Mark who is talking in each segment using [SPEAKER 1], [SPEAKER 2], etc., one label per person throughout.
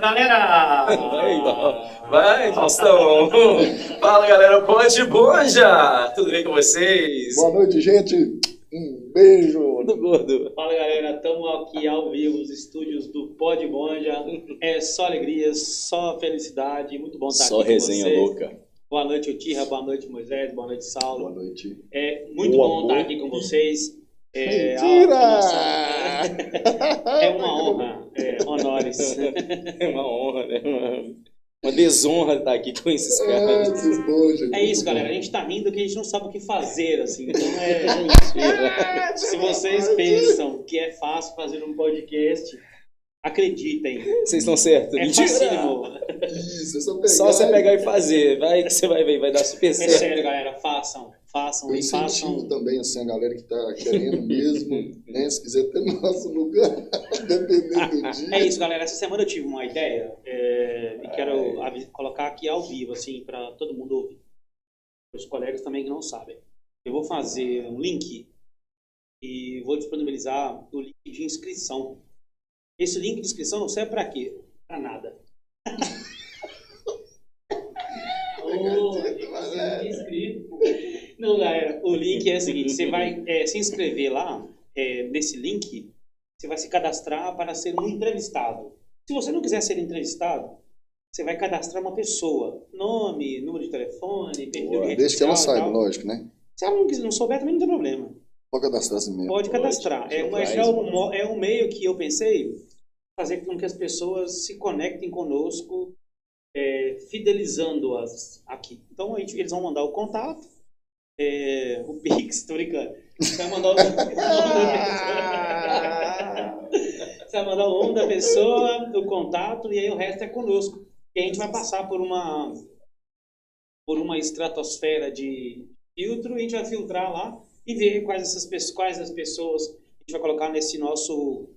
[SPEAKER 1] Galera!
[SPEAKER 2] Vai, Faustão! Fala, galera, pode bonja! Tudo bem com vocês?
[SPEAKER 3] Boa noite, gente! Um beijo!
[SPEAKER 2] Tudo gordo!
[SPEAKER 1] Fala, galera, estamos aqui ao vivo, os estúdios do Pod Bonja. É só alegria, só felicidade, muito bom estar
[SPEAKER 2] Só
[SPEAKER 1] aqui com
[SPEAKER 2] resenha
[SPEAKER 1] vocês.
[SPEAKER 2] louca.
[SPEAKER 1] Boa noite, Utirra, boa noite, Moisés, boa noite, Saulo.
[SPEAKER 3] Boa noite.
[SPEAKER 1] É muito
[SPEAKER 3] Boa
[SPEAKER 1] bom estar
[SPEAKER 3] noite.
[SPEAKER 1] aqui com vocês.
[SPEAKER 3] Mentira!
[SPEAKER 1] É uma honra, honores.
[SPEAKER 2] É uma honra, né? Uma desonra estar aqui com esses caras.
[SPEAKER 3] Esses dois, gente.
[SPEAKER 1] É isso, galera, a gente tá rindo que a gente não sabe o que fazer, assim, então se vocês pensam que é fácil fazer um podcast, acreditem,
[SPEAKER 2] Vocês estão certos?
[SPEAKER 1] é
[SPEAKER 2] Mentira!
[SPEAKER 1] facílimo.
[SPEAKER 3] Isso, é só pegar.
[SPEAKER 2] Só você pegar e fazer. Vai que você vai ver, vai dar super
[SPEAKER 1] É
[SPEAKER 2] certo.
[SPEAKER 1] sério, galera, façam
[SPEAKER 3] Eu
[SPEAKER 1] e
[SPEAKER 3] incentivo
[SPEAKER 1] façam.
[SPEAKER 3] também, assim, a galera que tá querendo mesmo, né? Se quiser ter nosso lugar, dependendo do dia.
[SPEAKER 1] É isso, galera, essa semana eu tive uma ideia e quero colocar aqui ao vivo, assim, para todo mundo ouvir. Os colegas também que não sabem. Eu vou fazer um link e vou disponibilizar o link de inscrição. Esse link de inscrição não serve para quê? Para nada. Não, galera, o link é o seguinte, você vai se inscrever lá, nesse link, você vai se cadastrar para ser um entrevistado. Se você não quiser ser entrevistado, você vai cadastrar uma pessoa, nome, número de telefone, perfil de rede
[SPEAKER 3] Desde que ela
[SPEAKER 1] social e
[SPEAKER 3] saiba,
[SPEAKER 1] tal.
[SPEAKER 3] lógico, né?
[SPEAKER 1] Se ela não souber, também não tem problema.
[SPEAKER 3] Pode cadastrar assim mesmo.
[SPEAKER 1] Pode cadastrar.
[SPEAKER 2] Pode.
[SPEAKER 1] É um meio que eu pensei fazer com que as pessoas se conectem conosco, fidelizando-as aqui. Então, eles vão mandar o contato, o Pix, tô brincando. Você vai mandar você vai mandar o nome da pessoa, o contato, e aí o resto é conosco. E a gente vai passar por uma estratosfera de filtro, e a gente vai filtrar lá e ver quais das pessoas a gente vai colocar nesse nosso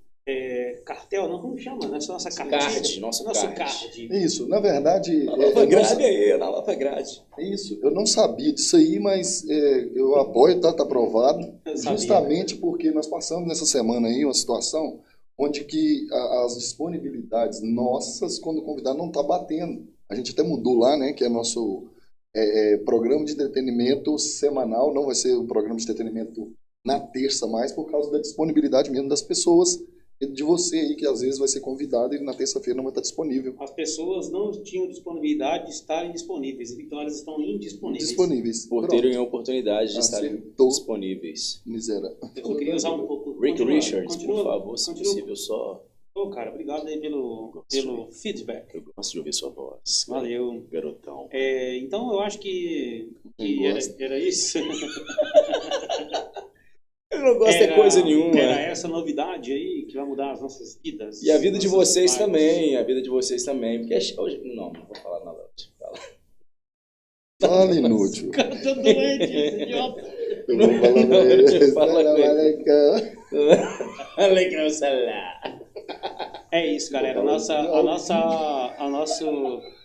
[SPEAKER 1] cartel, não, como chama? Nessa nossa cartilha.
[SPEAKER 2] Nosso
[SPEAKER 1] card.
[SPEAKER 3] Isso, na verdade...
[SPEAKER 2] Na nova grade aí, na nova grade.
[SPEAKER 3] Isso, eu não sabia disso aí, mas eu apoio, tá aprovado,
[SPEAKER 1] Eu sabia.
[SPEAKER 3] justamente porque nós passamos nessa semana aí uma situação onde que as disponibilidades nossas, quando o convidado não está batendo. A gente até mudou lá, né, que é nosso programa de entretenimento semanal, não vai ser o programa de entretenimento na terça mais, por causa da disponibilidade mesmo das pessoas, de você aí, que às vezes vai ser convidado e na terça-feira não vai estar disponível.
[SPEAKER 1] As pessoas não tinham disponibilidade de estarem disponíveis, então elas estão indisponíveis.
[SPEAKER 3] Disponíveis.
[SPEAKER 2] Por
[SPEAKER 3] Pronto.
[SPEAKER 2] terem a oportunidade de estarem
[SPEAKER 3] Acertou.
[SPEAKER 2] disponíveis.
[SPEAKER 3] Miséria.
[SPEAKER 1] Eu queria usar um pouco...
[SPEAKER 2] Rick
[SPEAKER 1] Continua,
[SPEAKER 2] Richards,
[SPEAKER 1] continua,
[SPEAKER 2] por favor, se
[SPEAKER 1] continua.
[SPEAKER 2] possível, só.
[SPEAKER 1] Ô, cara, obrigado aí pelo feedback.
[SPEAKER 2] Eu gosto de ouvir sua voz.
[SPEAKER 1] Valeu.
[SPEAKER 2] Garotão.
[SPEAKER 1] Então, eu acho que
[SPEAKER 3] Quem gosta.
[SPEAKER 1] era isso.
[SPEAKER 2] Eu não gosto de coisa nenhuma.
[SPEAKER 1] Era essa novidade aí que vai mudar as nossas vidas.
[SPEAKER 2] E a vida de
[SPEAKER 1] Nossos
[SPEAKER 2] vocês
[SPEAKER 1] bairros.
[SPEAKER 2] também, a vida de vocês também. Porque hoje... Não vou falar nada. Deixa eu falar.
[SPEAKER 3] Fala, inútil.
[SPEAKER 1] Cara, tô doente, esse idiota.
[SPEAKER 3] Eu vou falar pra ele.
[SPEAKER 2] Fala com ele.
[SPEAKER 3] Salam
[SPEAKER 2] Legal, salá.
[SPEAKER 1] É isso, galera. O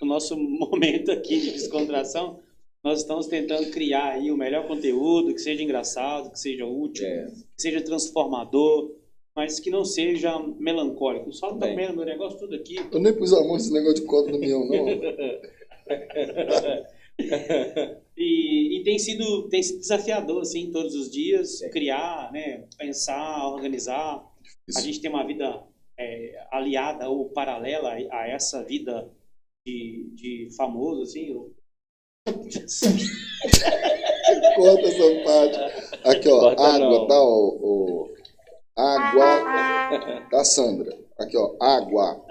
[SPEAKER 1] nosso momento aqui de descontração, nós estamos tentando criar aí o melhor conteúdo, que seja engraçado, que seja útil, que seja transformador, mas que não seja melancólico. Só tá
[SPEAKER 2] Bem.
[SPEAKER 1] comendo meu negócio tudo aqui.
[SPEAKER 3] Eu nem pus a mão nesse negócio de cota no mião, não.
[SPEAKER 1] E tem sido desafiador, assim, todos os dias, criar, né, pensar, organizar.
[SPEAKER 3] Isso.
[SPEAKER 1] A gente tem uma vida aliada ou paralela a essa vida de famoso, assim.
[SPEAKER 3] Corta essa parte. Aqui, ó.
[SPEAKER 2] Corta
[SPEAKER 3] Água,
[SPEAKER 2] não.
[SPEAKER 3] tá? Água da Sandra. Aqui, ó. Água.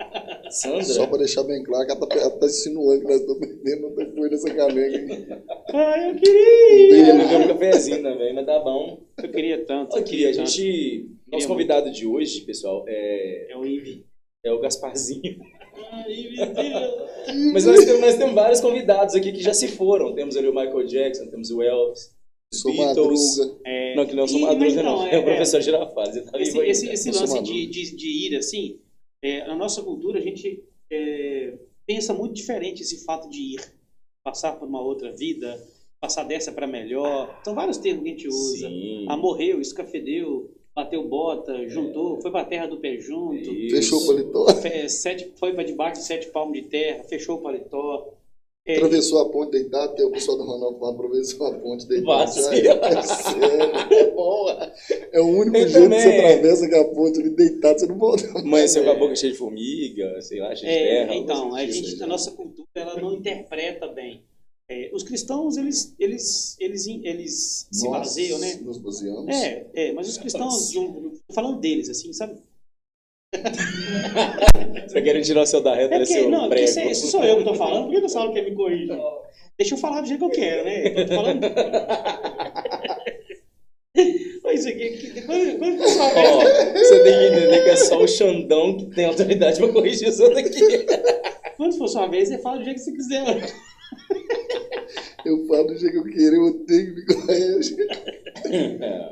[SPEAKER 2] Sandra?
[SPEAKER 3] Só pra deixar bem claro que ela tá insinuando que nós estamos bebendo depois dessa caneca aqui.
[SPEAKER 1] Ai, eu queria!
[SPEAKER 2] Eu queria beber um cafezinho também, mas tá bom.
[SPEAKER 1] Eu queria tanto.
[SPEAKER 2] Aqui, a
[SPEAKER 1] tanto.
[SPEAKER 2] gente... Nosso convidado de hoje, pessoal,
[SPEAKER 1] É o Ivi.
[SPEAKER 2] é o Gasparzinho.
[SPEAKER 1] Ai, meu Deus!
[SPEAKER 2] Mas nós temos vários convidados aqui que já se foram. Temos ali o Michael Jackson, temos o Elvis,
[SPEAKER 3] Sou
[SPEAKER 2] Beatles.
[SPEAKER 3] madruga.
[SPEAKER 2] Não, que não sou Madruga, não. É o professor Girafales. Ele tá vivo ainda.
[SPEAKER 1] Esse
[SPEAKER 3] Eu sou
[SPEAKER 1] lance
[SPEAKER 3] maduro.
[SPEAKER 1] de ir assim, na nossa cultura a gente pensa muito diferente esse fato de ir, passar por uma outra vida, passar dessa para melhor. São vários termos que a gente usa.
[SPEAKER 2] Sim.
[SPEAKER 1] Ah, morreu, escafedeu, bateu bota, juntou, foi pra terra do pé junto.
[SPEAKER 3] Fechou o paletó.
[SPEAKER 1] Foi para debaixo de 7 palmos de terra, fechou o paletó.
[SPEAKER 3] Atravessou a ponte deitado, tem o pessoal do Ronaldo falando, atravessou a ponte deitado.
[SPEAKER 2] Vacila.
[SPEAKER 3] É sério.
[SPEAKER 2] Boa.
[SPEAKER 3] É o único
[SPEAKER 2] Eu
[SPEAKER 3] jeito
[SPEAKER 2] também.
[SPEAKER 3] que você atravessa com a ponte ali deitado, você não volta.
[SPEAKER 2] Mas seu caboclo é cheio de formiga, sei lá, cheio de terra.
[SPEAKER 1] Então,
[SPEAKER 2] alguma coisa assim.
[SPEAKER 1] a nossa cultura ela não interpreta bem. Os cristãos, eles se baseiam, né?
[SPEAKER 3] Nos baseamos.
[SPEAKER 1] Mas os cristãos, falando deles, assim, sabe?
[SPEAKER 2] Você quer tirar o seu da reta desse seu
[SPEAKER 1] Não,
[SPEAKER 2] prego?
[SPEAKER 1] se sou eu que tô falando, por que você fala que me corrige? Deixa eu falar do jeito que eu quero, né? Eu tô falando... Isso aqui, quando o pessoal...
[SPEAKER 2] Você tem que entender que é só o Xandão que tem autoridade pra corrigir isso daqui.
[SPEAKER 1] Quando for sua vez, você fala do jeito que você quiser.
[SPEAKER 3] Eu falo do jeito que eu quero, eu tenho que me corrigir.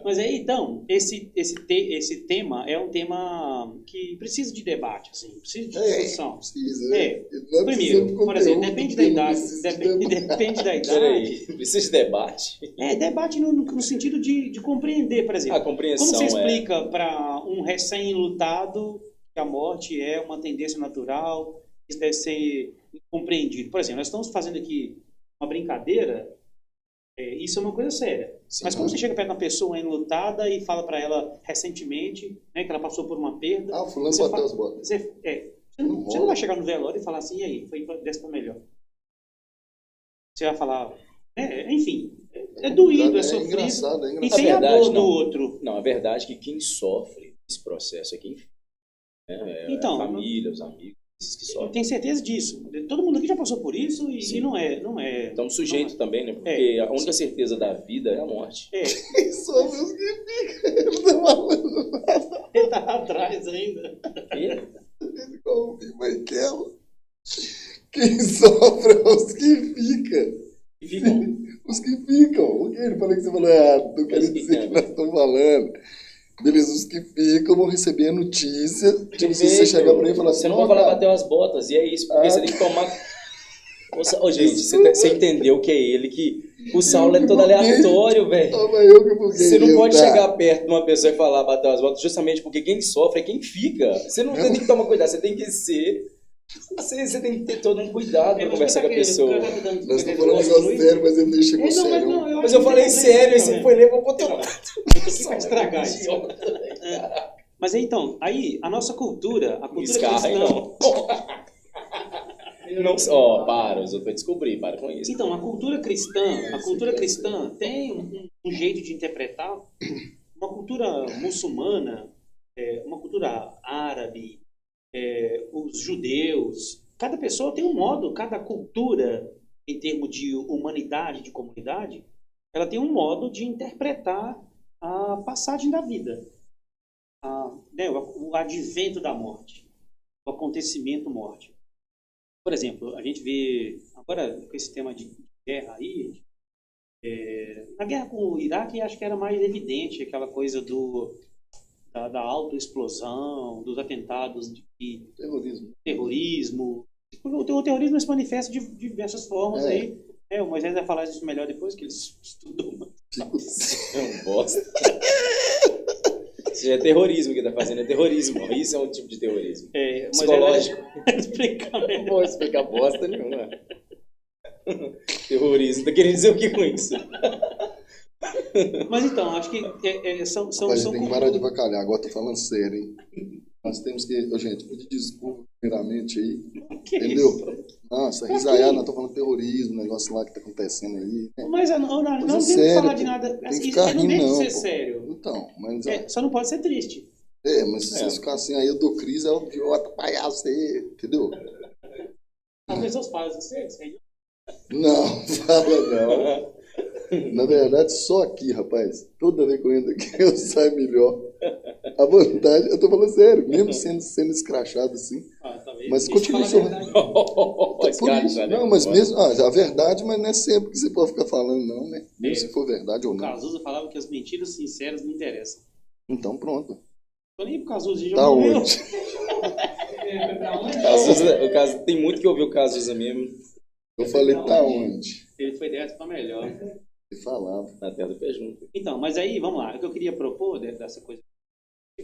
[SPEAKER 1] Mas aí, então, esse tema é um tema que precisa de debate, assim, precisa de discussão.
[SPEAKER 3] Precisa, né? Não é
[SPEAKER 1] Primeiro,
[SPEAKER 3] precisando de
[SPEAKER 1] por exemplo,
[SPEAKER 3] conteúdo,
[SPEAKER 1] depende da idade. Depende da
[SPEAKER 2] Peraí,
[SPEAKER 1] idade.
[SPEAKER 2] precisa de debate?
[SPEAKER 1] Debate no sentido de compreender, por exemplo.
[SPEAKER 2] A compreensão
[SPEAKER 1] Como você explica para um recém-lutado que a morte é uma tendência natural, isso deve ser compreendido. Por exemplo, nós estamos fazendo aqui uma brincadeira, isso é uma coisa séria.
[SPEAKER 2] Sim.
[SPEAKER 1] Mas como você chega perto de uma pessoa enlutada e fala para ela recentemente, né, que ela passou por uma perda...
[SPEAKER 3] Ah, fulano
[SPEAKER 1] você
[SPEAKER 3] bateu as botas.
[SPEAKER 1] Você não vai chegar no velório e falar assim, e aí, foi dessa melhor. Você vai falar... enfim, é doído, é sofrido.
[SPEAKER 3] Engraçado,
[SPEAKER 1] E tem a dor do outro.
[SPEAKER 2] Não, a verdade é que quem sofre esse processo é quem fica.
[SPEAKER 1] Então,
[SPEAKER 2] a família, os amigos, esses que
[SPEAKER 1] eu
[SPEAKER 2] sofrem.
[SPEAKER 1] tenho certeza disso. Todo mundo aqui já passou por isso e não é...
[SPEAKER 2] Estamos sujeitos também, né? Porque a única certeza da vida é a morte.
[SPEAKER 3] Quem sofre os que ficam. Ele tá falando.
[SPEAKER 1] Ele tá atrás ainda.
[SPEAKER 3] Quem sofre é os que ficam.
[SPEAKER 2] E ficam.
[SPEAKER 3] Os que ficam. O que ele falou que você falou errado? Não quero dizer que nós estamos falando. Beleza, os que ficam vão receber a notícia. Tipo, se você chegar pra ele e falar assim...
[SPEAKER 2] Você não vai falar bateu as botas, e é isso. Porque você tem que tomar... Gente, você entendeu que é ele que... O Saulo é todo aleatório, velho. Você não pode chegar perto de uma pessoa e falar bateu as botas, justamente porque quem sofre é quem fica. Você não tem que tomar cuidado, você tem que ser... Você tem que ter todo um cuidado pra conversar com a pessoa.
[SPEAKER 3] Nós estamos falando um negócio sério, mas ele deixa com sério.
[SPEAKER 2] Mas eu falei sério, e você foi ler pra outro lado.
[SPEAKER 1] Aqui pra estragar isso. Mas então, aí, a nossa cultura, a cultura cristã...
[SPEAKER 2] Não, para, os outros vão descobrir, para com isso.
[SPEAKER 1] Então, a cultura cristã tem um jeito de interpretar. Uma cultura muçulmana, uma cultura árabe, os judeus, cada pessoa tem um modo, cada cultura, em termos de humanidade, de comunidade, ela tem um modo de interpretar a passagem da vida, o advento da morte, o acontecimento morte. Por exemplo, a gente vê, agora com esse tema de guerra aí, na guerra com o Iraque, acho que era mais evidente aquela coisa da autoexplosão, dos atentados de terrorismo. O terrorismo se manifesta de diversas formas aí. O Moisés vai falar isso melhor depois, que ele estudou.
[SPEAKER 2] É um bosta. Isso é terrorismo que ele tá fazendo, é terrorismo. Isso é um tipo de terrorismo. Psicológico. Não vou explicar bosta nenhuma. Terrorismo, tá querendo dizer o que com isso?
[SPEAKER 1] Mas então, acho que são
[SPEAKER 3] Mas tem que parar de bacalhar, agora tô falando sério, hein? Nós temos que, gente, pedir desculpa primeiramente aí, entendeu?
[SPEAKER 1] Isso?
[SPEAKER 3] Nossa, risaiar, nós tô falando terrorismo, negócio lá que tá acontecendo aí.
[SPEAKER 1] Mas não temos que falar de nada,
[SPEAKER 3] tem que
[SPEAKER 1] isso
[SPEAKER 3] ficar
[SPEAKER 1] não deixa de ser
[SPEAKER 3] pô.
[SPEAKER 1] sério.
[SPEAKER 3] Então, mas...
[SPEAKER 1] Só não pode ser triste.
[SPEAKER 3] Mas se vocês ficarem assim, aí eu dou crise, é o idiota, palhaço aí, entendeu?
[SPEAKER 1] As pessoas falam assim,
[SPEAKER 3] Não, fala não. Na verdade, só aqui, rapaz. Toda vez que eu entro aqui, eu saio melhor. A vantagem, eu tô falando sério, mesmo sendo escrachado assim. Mas continua só. Não, mas mesmo. A verdade, mas não é sempre que você pode ficar falando, não, né? Mesmo se for verdade ou
[SPEAKER 1] o
[SPEAKER 3] não.
[SPEAKER 1] Cazuza falava que as mentiras sinceras não interessam.
[SPEAKER 3] Então, pronto.
[SPEAKER 1] Tô nem pro Cazuza, já
[SPEAKER 3] Tá
[SPEAKER 1] morreu.
[SPEAKER 3] onde?
[SPEAKER 2] O caso, tem muito que ouvir o Cazuza mesmo.
[SPEAKER 3] Eu falei, tá onde?
[SPEAKER 1] Ele foi dessa pra melhor.
[SPEAKER 3] Ele falava.
[SPEAKER 2] Na terra do pé junto.
[SPEAKER 1] Então, mas aí, vamos lá. O que eu queria propor dessa coisa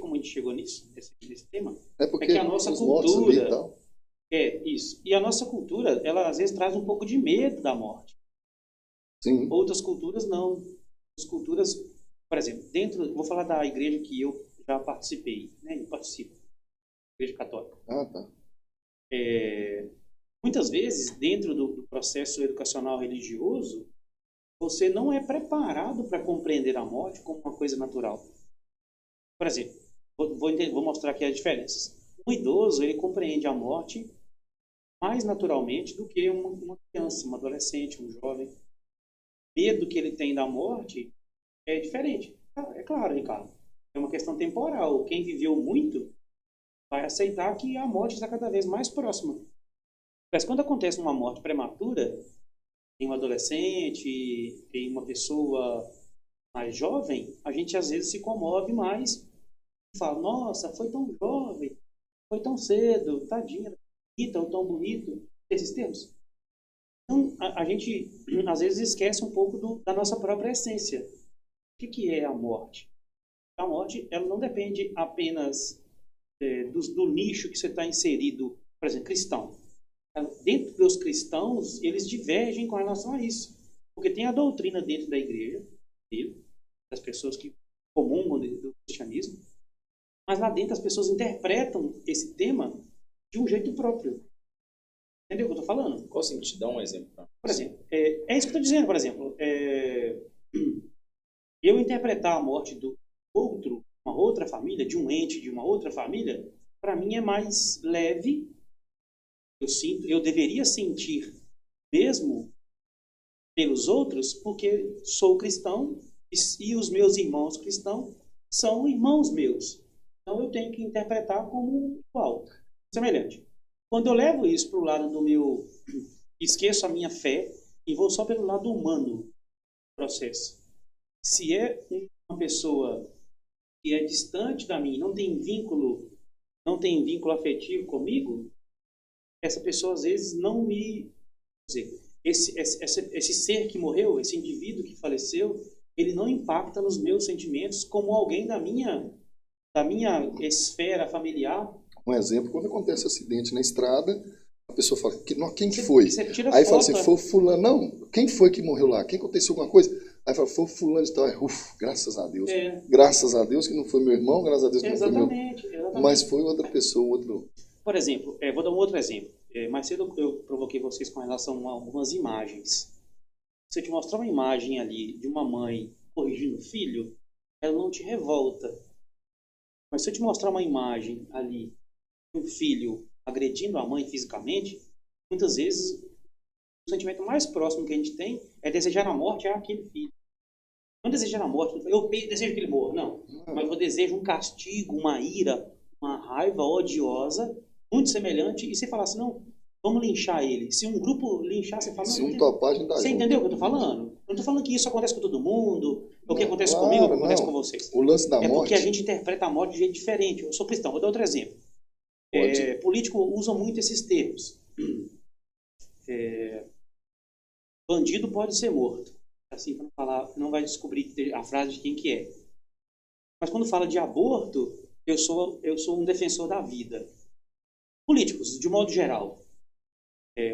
[SPEAKER 1] como a gente chegou nesse tema,
[SPEAKER 3] porque
[SPEAKER 1] é que a nossa cultura... isso. E a nossa cultura, ela às vezes traz um pouco de medo da morte.
[SPEAKER 3] Sim.
[SPEAKER 1] Outras culturas não. As culturas, por exemplo, vou falar da igreja que eu já participei, né? Eu participo, igreja católica.
[SPEAKER 3] Tá.
[SPEAKER 1] Muitas vezes, dentro do processo educacional religioso, você não é preparado para compreender a morte como uma coisa natural. Por exemplo, vou mostrar aqui as diferenças. Um idoso, ele compreende a morte mais naturalmente do que uma criança, um adolescente, um jovem. O medo que ele tem da morte é diferente. É claro, Ricardo, é uma questão temporal. Quem viveu muito vai aceitar que a morte está cada vez mais próxima. Mas quando acontece uma morte prematura, em um adolescente, em uma pessoa mais jovem, a gente às vezes se comove mais e fala, nossa, foi tão jovem, foi tão cedo, tadinha, tão bonito, esses termos. Então, a gente às vezes esquece um pouco da nossa própria essência. O que é a morte? A morte, ela não depende apenas do nicho que você está inserido, por exemplo, cristão. Dentro dos cristãos, eles divergem com relação a isso. Porque tem a doutrina dentro da igreja, das pessoas que comungam do cristianismo, mas lá dentro as pessoas interpretam esse tema de um jeito próprio. Entendeu o que eu estou falando?
[SPEAKER 2] Qual sentido? Dá um exemplo.
[SPEAKER 1] Por exemplo, é isso que eu estou dizendo, por exemplo. Eu interpretar a morte do outro, uma outra família, de um ente de uma outra família, para mim é mais leve. Eu deveria sentir mesmo pelos outros, porque sou cristão e os meus irmãos cristãos são irmãos meus. Então eu tenho que interpretar como igual, semelhante. Quando eu levo isso para o lado do meu... esqueço a minha fé e vou só pelo lado humano do processo. Se é uma pessoa que é distante da mim, não tem vínculo afetivo comigo, essa pessoa às vezes não me... Esse ser que morreu, esse indivíduo que faleceu, ele não impacta nos meus sentimentos como alguém da minha esfera familiar.
[SPEAKER 3] Um exemplo, quando acontece um acidente na estrada, a pessoa fala, quem foi? Aí fala assim, foi fulano. Não, quem foi que morreu lá? Quem aconteceu alguma coisa? Aí fala, foi fulano e tal. Graças a Deus. Graças a Deus que não foi meu irmão, graças a Deus que não foi meu... Exatamente. Mas foi outra pessoa, outro...
[SPEAKER 1] Por exemplo, vou dar um outro exemplo. Mais cedo eu provoquei vocês com relação a algumas imagens. Se eu te mostrar uma imagem ali de uma mãe corrigindo o filho, ela não te revolta. Mas se eu te mostrar uma imagem ali de um filho agredindo a mãe fisicamente, muitas vezes o sentimento mais próximo que a gente tem é desejar a morte àquele filho. Não desejar a morte, eu desejo que ele morra, não. Mas eu desejo um castigo, uma ira, uma raiva odiosa, muito semelhante, e você fala assim, não, vamos linchar ele. Se um grupo linchar, você fala...
[SPEAKER 3] Se um topar, a gente dá
[SPEAKER 1] Você entendeu o que eu estou falando? Eu não estou falando que isso acontece com todo mundo, ou que acontece comigo, ou que acontece com vocês.
[SPEAKER 3] O lance da morte...
[SPEAKER 1] porque a gente interpreta a morte de jeito diferente. Eu sou cristão, vou dar outro exemplo. Político usa muito esses termos. Bandido pode ser morto. Assim, para não falar, não vai descobrir a frase de quem que é. Mas quando fala de aborto, eu sou um defensor da vida. Políticos, de modo geral.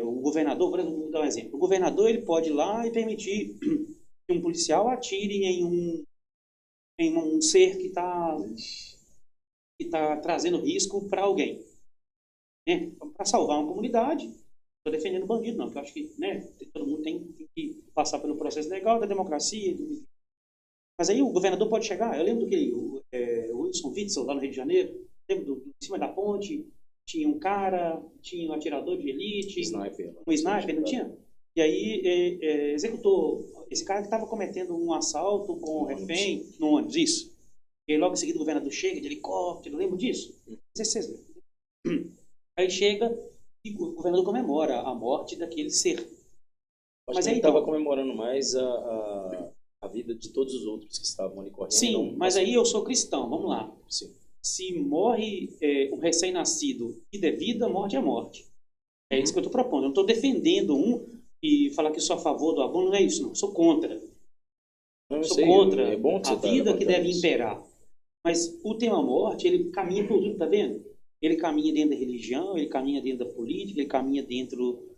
[SPEAKER 1] O governador, por exemplo, vou dar um exemplo. O governador ele pode ir lá e permitir que um policial atire em um ser que está trazendo risco para alguém. Né? Para salvar uma comunidade. Estou defendendo o bandido, não, porque eu acho que todo mundo tem que passar pelo processo legal da democracia. Mas aí o governador pode chegar. Eu lembro o Wilson Witzel, lá no Rio de Janeiro, lembro em cima da ponte. Tinha um cara, tinha um atirador de elite, um sniper, não tinha? E aí executou esse cara que estava cometendo um assalto com um refém no ônibus, isso. E aí, logo em seguida o governador chega de helicóptero, lembra disso? Aí chega e o governador comemora a morte daquele ser.
[SPEAKER 2] Mas aí estava comemorando mais a vida de todos os outros que estavam ali correndo.
[SPEAKER 1] Sim, mas aí eu sou cristão, vamos lá.
[SPEAKER 2] Sim.
[SPEAKER 1] Se morre um recém-nascido e der vida, morte é morte. É isso que eu estou propondo. Eu não estou defendendo e falar que sou a favor do aborto, não é isso, não. Sou contra. Sou contra a vida que deve imperar. Mas o tema morte, ele caminha por tudo, tá vendo? Ele caminha dentro da religião, ele caminha dentro da política, ele caminha dentro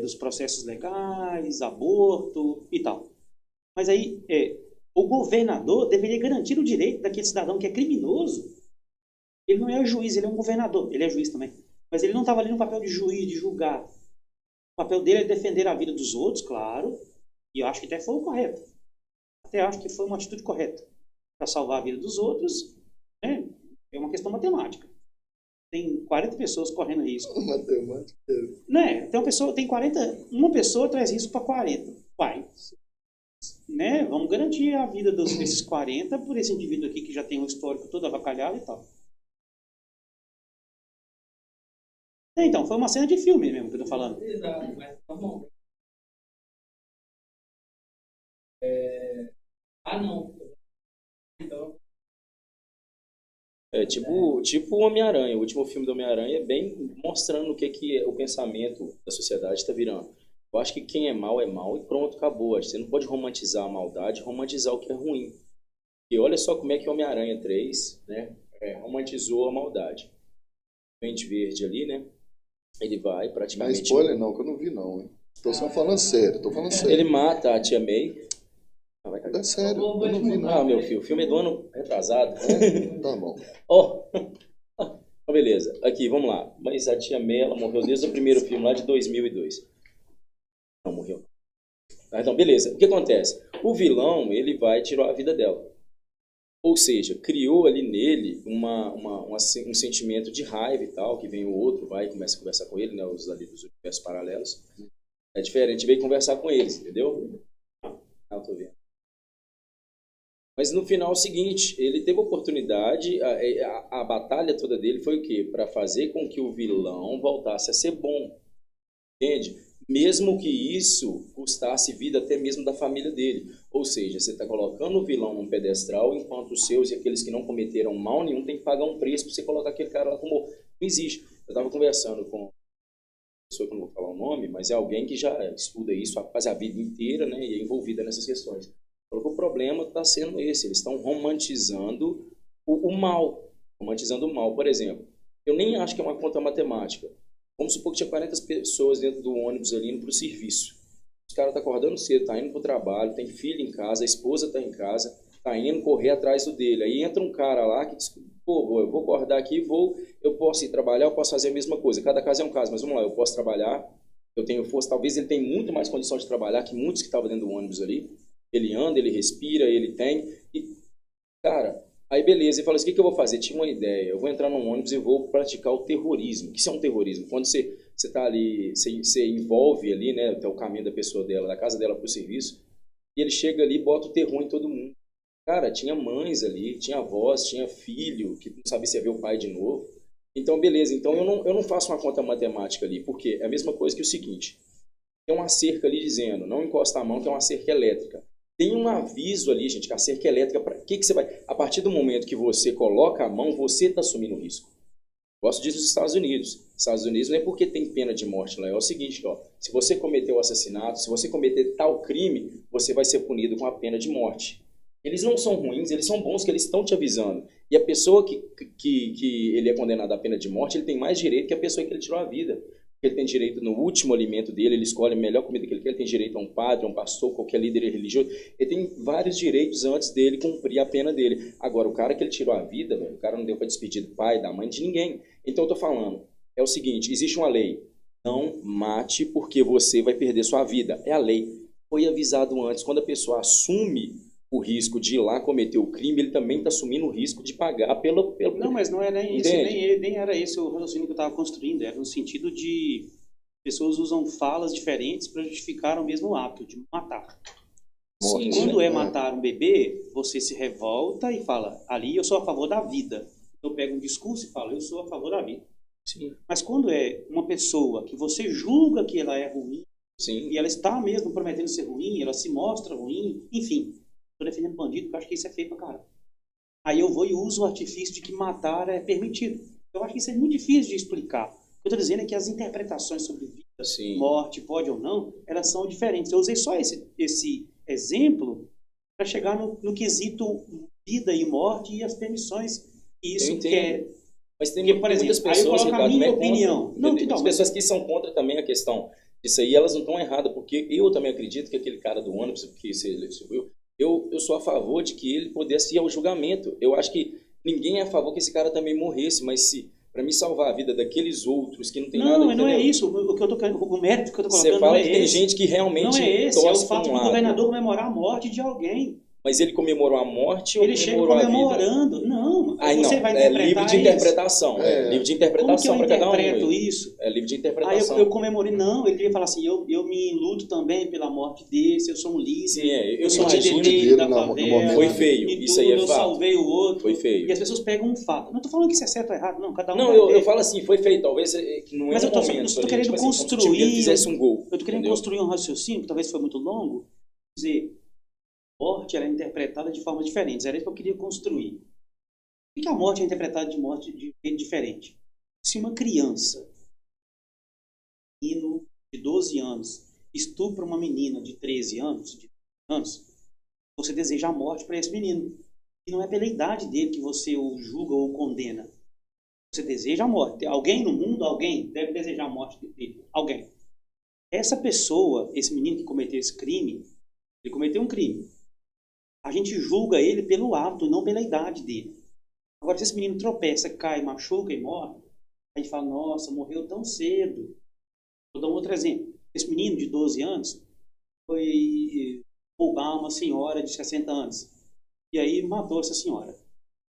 [SPEAKER 1] dos processos legais, aborto e tal. Mas aí, o governador deveria garantir o direito daquele cidadão que é criminoso. Ele não é juiz, ele é um governador. Ele é juiz também. Mas ele não estava ali no papel de juiz, de julgar. O papel dele é defender a vida dos outros, claro. E eu acho que até foi o correto. Até acho que foi uma atitude correta. Para salvar a vida dos outros, né? É uma questão matemática. Tem 40 pessoas correndo risco.
[SPEAKER 3] Matemática.
[SPEAKER 1] Né? Tem 40, uma pessoa traz risco para 40. Vai. Né? Vamos garantir a vida desses 40 por esse indivíduo aqui que já tem um histórico todo avacalhado e tal. Então, foi uma cena de filme mesmo que eu tô falando.
[SPEAKER 2] Exato, mas tá bom. Não. Então... tipo o Homem-Aranha. O último filme do Homem-Aranha é bem mostrando o que o pensamento da sociedade está virando. Eu acho que quem é mal e pronto, acabou. Você não pode romantizar a maldade, romantizar o que é ruim. E olha só como é que o Homem-Aranha 3, né, romantizou a maldade. Pente verde ali, né? Ele vai praticamente...
[SPEAKER 3] Não é spoiler não, que eu não vi não. Hein? Tô só falando sério,
[SPEAKER 2] Ele mata a tia May.
[SPEAKER 3] É sério, eu não vi não.
[SPEAKER 2] Ah, meu filho, o filme é do ano retrasado.
[SPEAKER 3] Tá bom.
[SPEAKER 2] Beleza. Aqui, vamos lá. Mas a tia May, ela morreu desde o primeiro filme, lá de 2002. Não morreu. Então, beleza. O que acontece? O vilão, ele vai tirar a vida dela. Ou seja, criou ali nele um sentimento de raiva e tal, que vem o outro, vai e começa a conversar com ele, né, os ali dos universos paralelos. É diferente, veio conversar com eles, entendeu? Eu tô vendo. Mas no final é o seguinte, ele teve oportunidade, a batalha toda dele foi o quê? Para fazer com que o vilão voltasse a ser bom, entende? Mesmo que isso custasse vida até mesmo da família dele. Ou seja, você está colocando o vilão num pedestral, enquanto os seus e aqueles que não cometeram mal nenhum têm que pagar um preço para você colocar aquele cara lá como... Não existe. Eu estava conversando com uma pessoa que eu não vou falar o nome, mas é alguém que já estuda isso faz a vida inteira, né, e é envolvida nessas questões. Falou que o problema está sendo esse, eles estão romantizando o mal. Romantizando o mal, por exemplo. Eu nem acho que é uma conta matemática. Vamos supor que tinha 40 pessoas dentro do ônibus ali indo para o serviço. Os caras estão acordando cedo, estão indo para o trabalho, tem filho em casa, a esposa está em casa, está indo correr atrás do dele. Aí entra um cara lá que diz, pô, eu vou acordar aqui, eu posso ir trabalhar, eu posso fazer a mesma coisa. Cada caso é um caso, mas vamos lá, eu posso trabalhar, eu tenho força, talvez ele tenha muito mais condição de trabalhar que muitos que estavam dentro do ônibus ali. Ele anda, ele respira, ele tem. E, cara, aí beleza, ele fala assim, o que eu vou fazer? Tinha uma ideia, eu vou entrar num ônibus e vou praticar o terrorismo. O que isso é um terrorismo? Quando você está ali, você envolve ali, né, até o caminho da pessoa dela, da casa dela para o serviço, e ele chega ali e bota o terror em todo mundo. Cara, tinha mães ali, tinha avós, tinha filho, que não sabia se ia ver o pai de novo. Então, beleza, então eu não faço uma conta matemática ali, porque é a mesma coisa que o seguinte, tem uma cerca ali dizendo, não encosta a mão, que é uma cerca elétrica. Tem um aviso ali, gente, que a cerca elétrica, para que você vai... A partir do momento que você coloca a mão, você está assumindo o risco. Gosto disso nos Estados Unidos. Estados Unidos não é porque tem pena de morte lá, é o seguinte, ó, se você cometer o assassinato, se você cometer tal crime, você vai ser punido com a pena de morte. Eles não são ruins, eles são bons, que eles estão te avisando. E a pessoa que ele é condenado à pena de morte, ele tem mais direito que a pessoa que ele tirou a vida. Ele tem direito no último alimento dele, ele escolhe a melhor comida que ele quer, ele tem direito a um padre, a um pastor, qualquer líder religioso, ele tem vários direitos antes dele cumprir a pena dele. Agora, o cara que ele tirou a vida, velho, o cara não deu para despedir do pai, da mãe, de ninguém. Então eu tô falando, é o seguinte, existe uma lei, não mate porque você vai perder sua vida, é a lei. Foi avisado antes, quando a pessoa assume o risco de ir lá cometer o crime, ele também está assumindo o risco de pagar pelo...
[SPEAKER 1] Não, mas não é nem isso, nem era esse o raciocínio que eu estava construindo, era no sentido de pessoas usam falas diferentes para justificar o mesmo ato, de matar. Sim, quando é matar um bebê, você se revolta e fala, ali eu sou a favor da vida. Eu pego um discurso e falo, eu sou a favor da vida.
[SPEAKER 2] Sim.
[SPEAKER 1] Mas quando é uma pessoa que você julga que ela é ruim,
[SPEAKER 2] sim,
[SPEAKER 1] e ela está mesmo prometendo ser ruim, ela se mostra ruim, enfim... Estou defendendo bandido porque eu acho que isso é feio pra caramba. Aí eu vou e uso o artifício de que matar é permitido. Eu acho que isso é muito difícil de explicar. O que eu estou dizendo é que as interpretações sobre vida,
[SPEAKER 2] sim,
[SPEAKER 1] morte, pode ou não, elas são diferentes. Eu usei só esse exemplo para chegar no quesito vida e morte e as permissões que isso quer.
[SPEAKER 2] Mas tem
[SPEAKER 1] porque, por exemplo,
[SPEAKER 2] muitas pessoas,
[SPEAKER 1] aí eu coloco
[SPEAKER 2] Ricardo,
[SPEAKER 1] a minha opinião.
[SPEAKER 2] Não, então, as pessoas que são contra também a questão disso aí, elas não estão erradas, porque eu também acredito que aquele cara do ônibus que você subiu, eu sou a favor de que ele pudesse ir ao julgamento. Eu acho que ninguém é a favor que esse cara também morresse, mas se para me salvar a vida daqueles outros que não tem nada...
[SPEAKER 1] Não é isso. O que eu tô querendo, o mérito que eu tô colocando
[SPEAKER 2] você fala
[SPEAKER 1] não é
[SPEAKER 2] que
[SPEAKER 1] esse.
[SPEAKER 2] Tem gente que realmente
[SPEAKER 1] não é esse, é o
[SPEAKER 2] torce
[SPEAKER 1] fato do governador comemorar a morte de alguém. Mas
[SPEAKER 2] ele comemorou a morte ou
[SPEAKER 1] ele
[SPEAKER 2] comemorou a vida?
[SPEAKER 1] Ele chega comemorando. Não,
[SPEAKER 2] você vai interpretar livre de interpretação. Livre de interpretação para cada um.
[SPEAKER 1] Como que eu interpreto isso?
[SPEAKER 2] É livre de interpretação.
[SPEAKER 1] Aí eu comemorei. Não, ele devia falar assim, eu me luto também pela morte desse, eu sou um líder.
[SPEAKER 2] Sim,
[SPEAKER 1] eu sou líder dele da favela.
[SPEAKER 2] Foi feio, isso aí é fato.
[SPEAKER 1] Eu salvei o outro.
[SPEAKER 2] Foi feio.
[SPEAKER 1] E as pessoas pegam um fato. Não estou falando que isso é certo ou errado, não. Cada um
[SPEAKER 2] não, eu falo assim, foi feio. Talvez não é
[SPEAKER 1] mas eu estou querendo construir...
[SPEAKER 2] Ele fizesse um gol.
[SPEAKER 1] Eu estou querendo construir um raciocínio, que talvez foi muito longo, dizer... A morte ela é interpretada de formas diferentes. Era isso que eu queria construir. Por que a morte é interpretada de morte de jeito diferente? Se uma criança, um menino de 12 anos, estupra uma menina de 13 anos, você deseja a morte para esse menino. E não é pela idade dele que você o julga ou o condena. Você deseja a morte. Alguém no mundo, alguém deve desejar a morte dele. Alguém. Essa pessoa, esse menino que cometeu esse crime, ele cometeu um crime. A gente julga ele pelo ato, não pela idade dele. Agora, se esse menino tropeça, cai, machuca e morre, a gente fala, nossa, morreu tão cedo. Vou dar um outro exemplo. Esse menino de 12 anos foi roubar uma senhora de 60 anos. E aí matou essa senhora.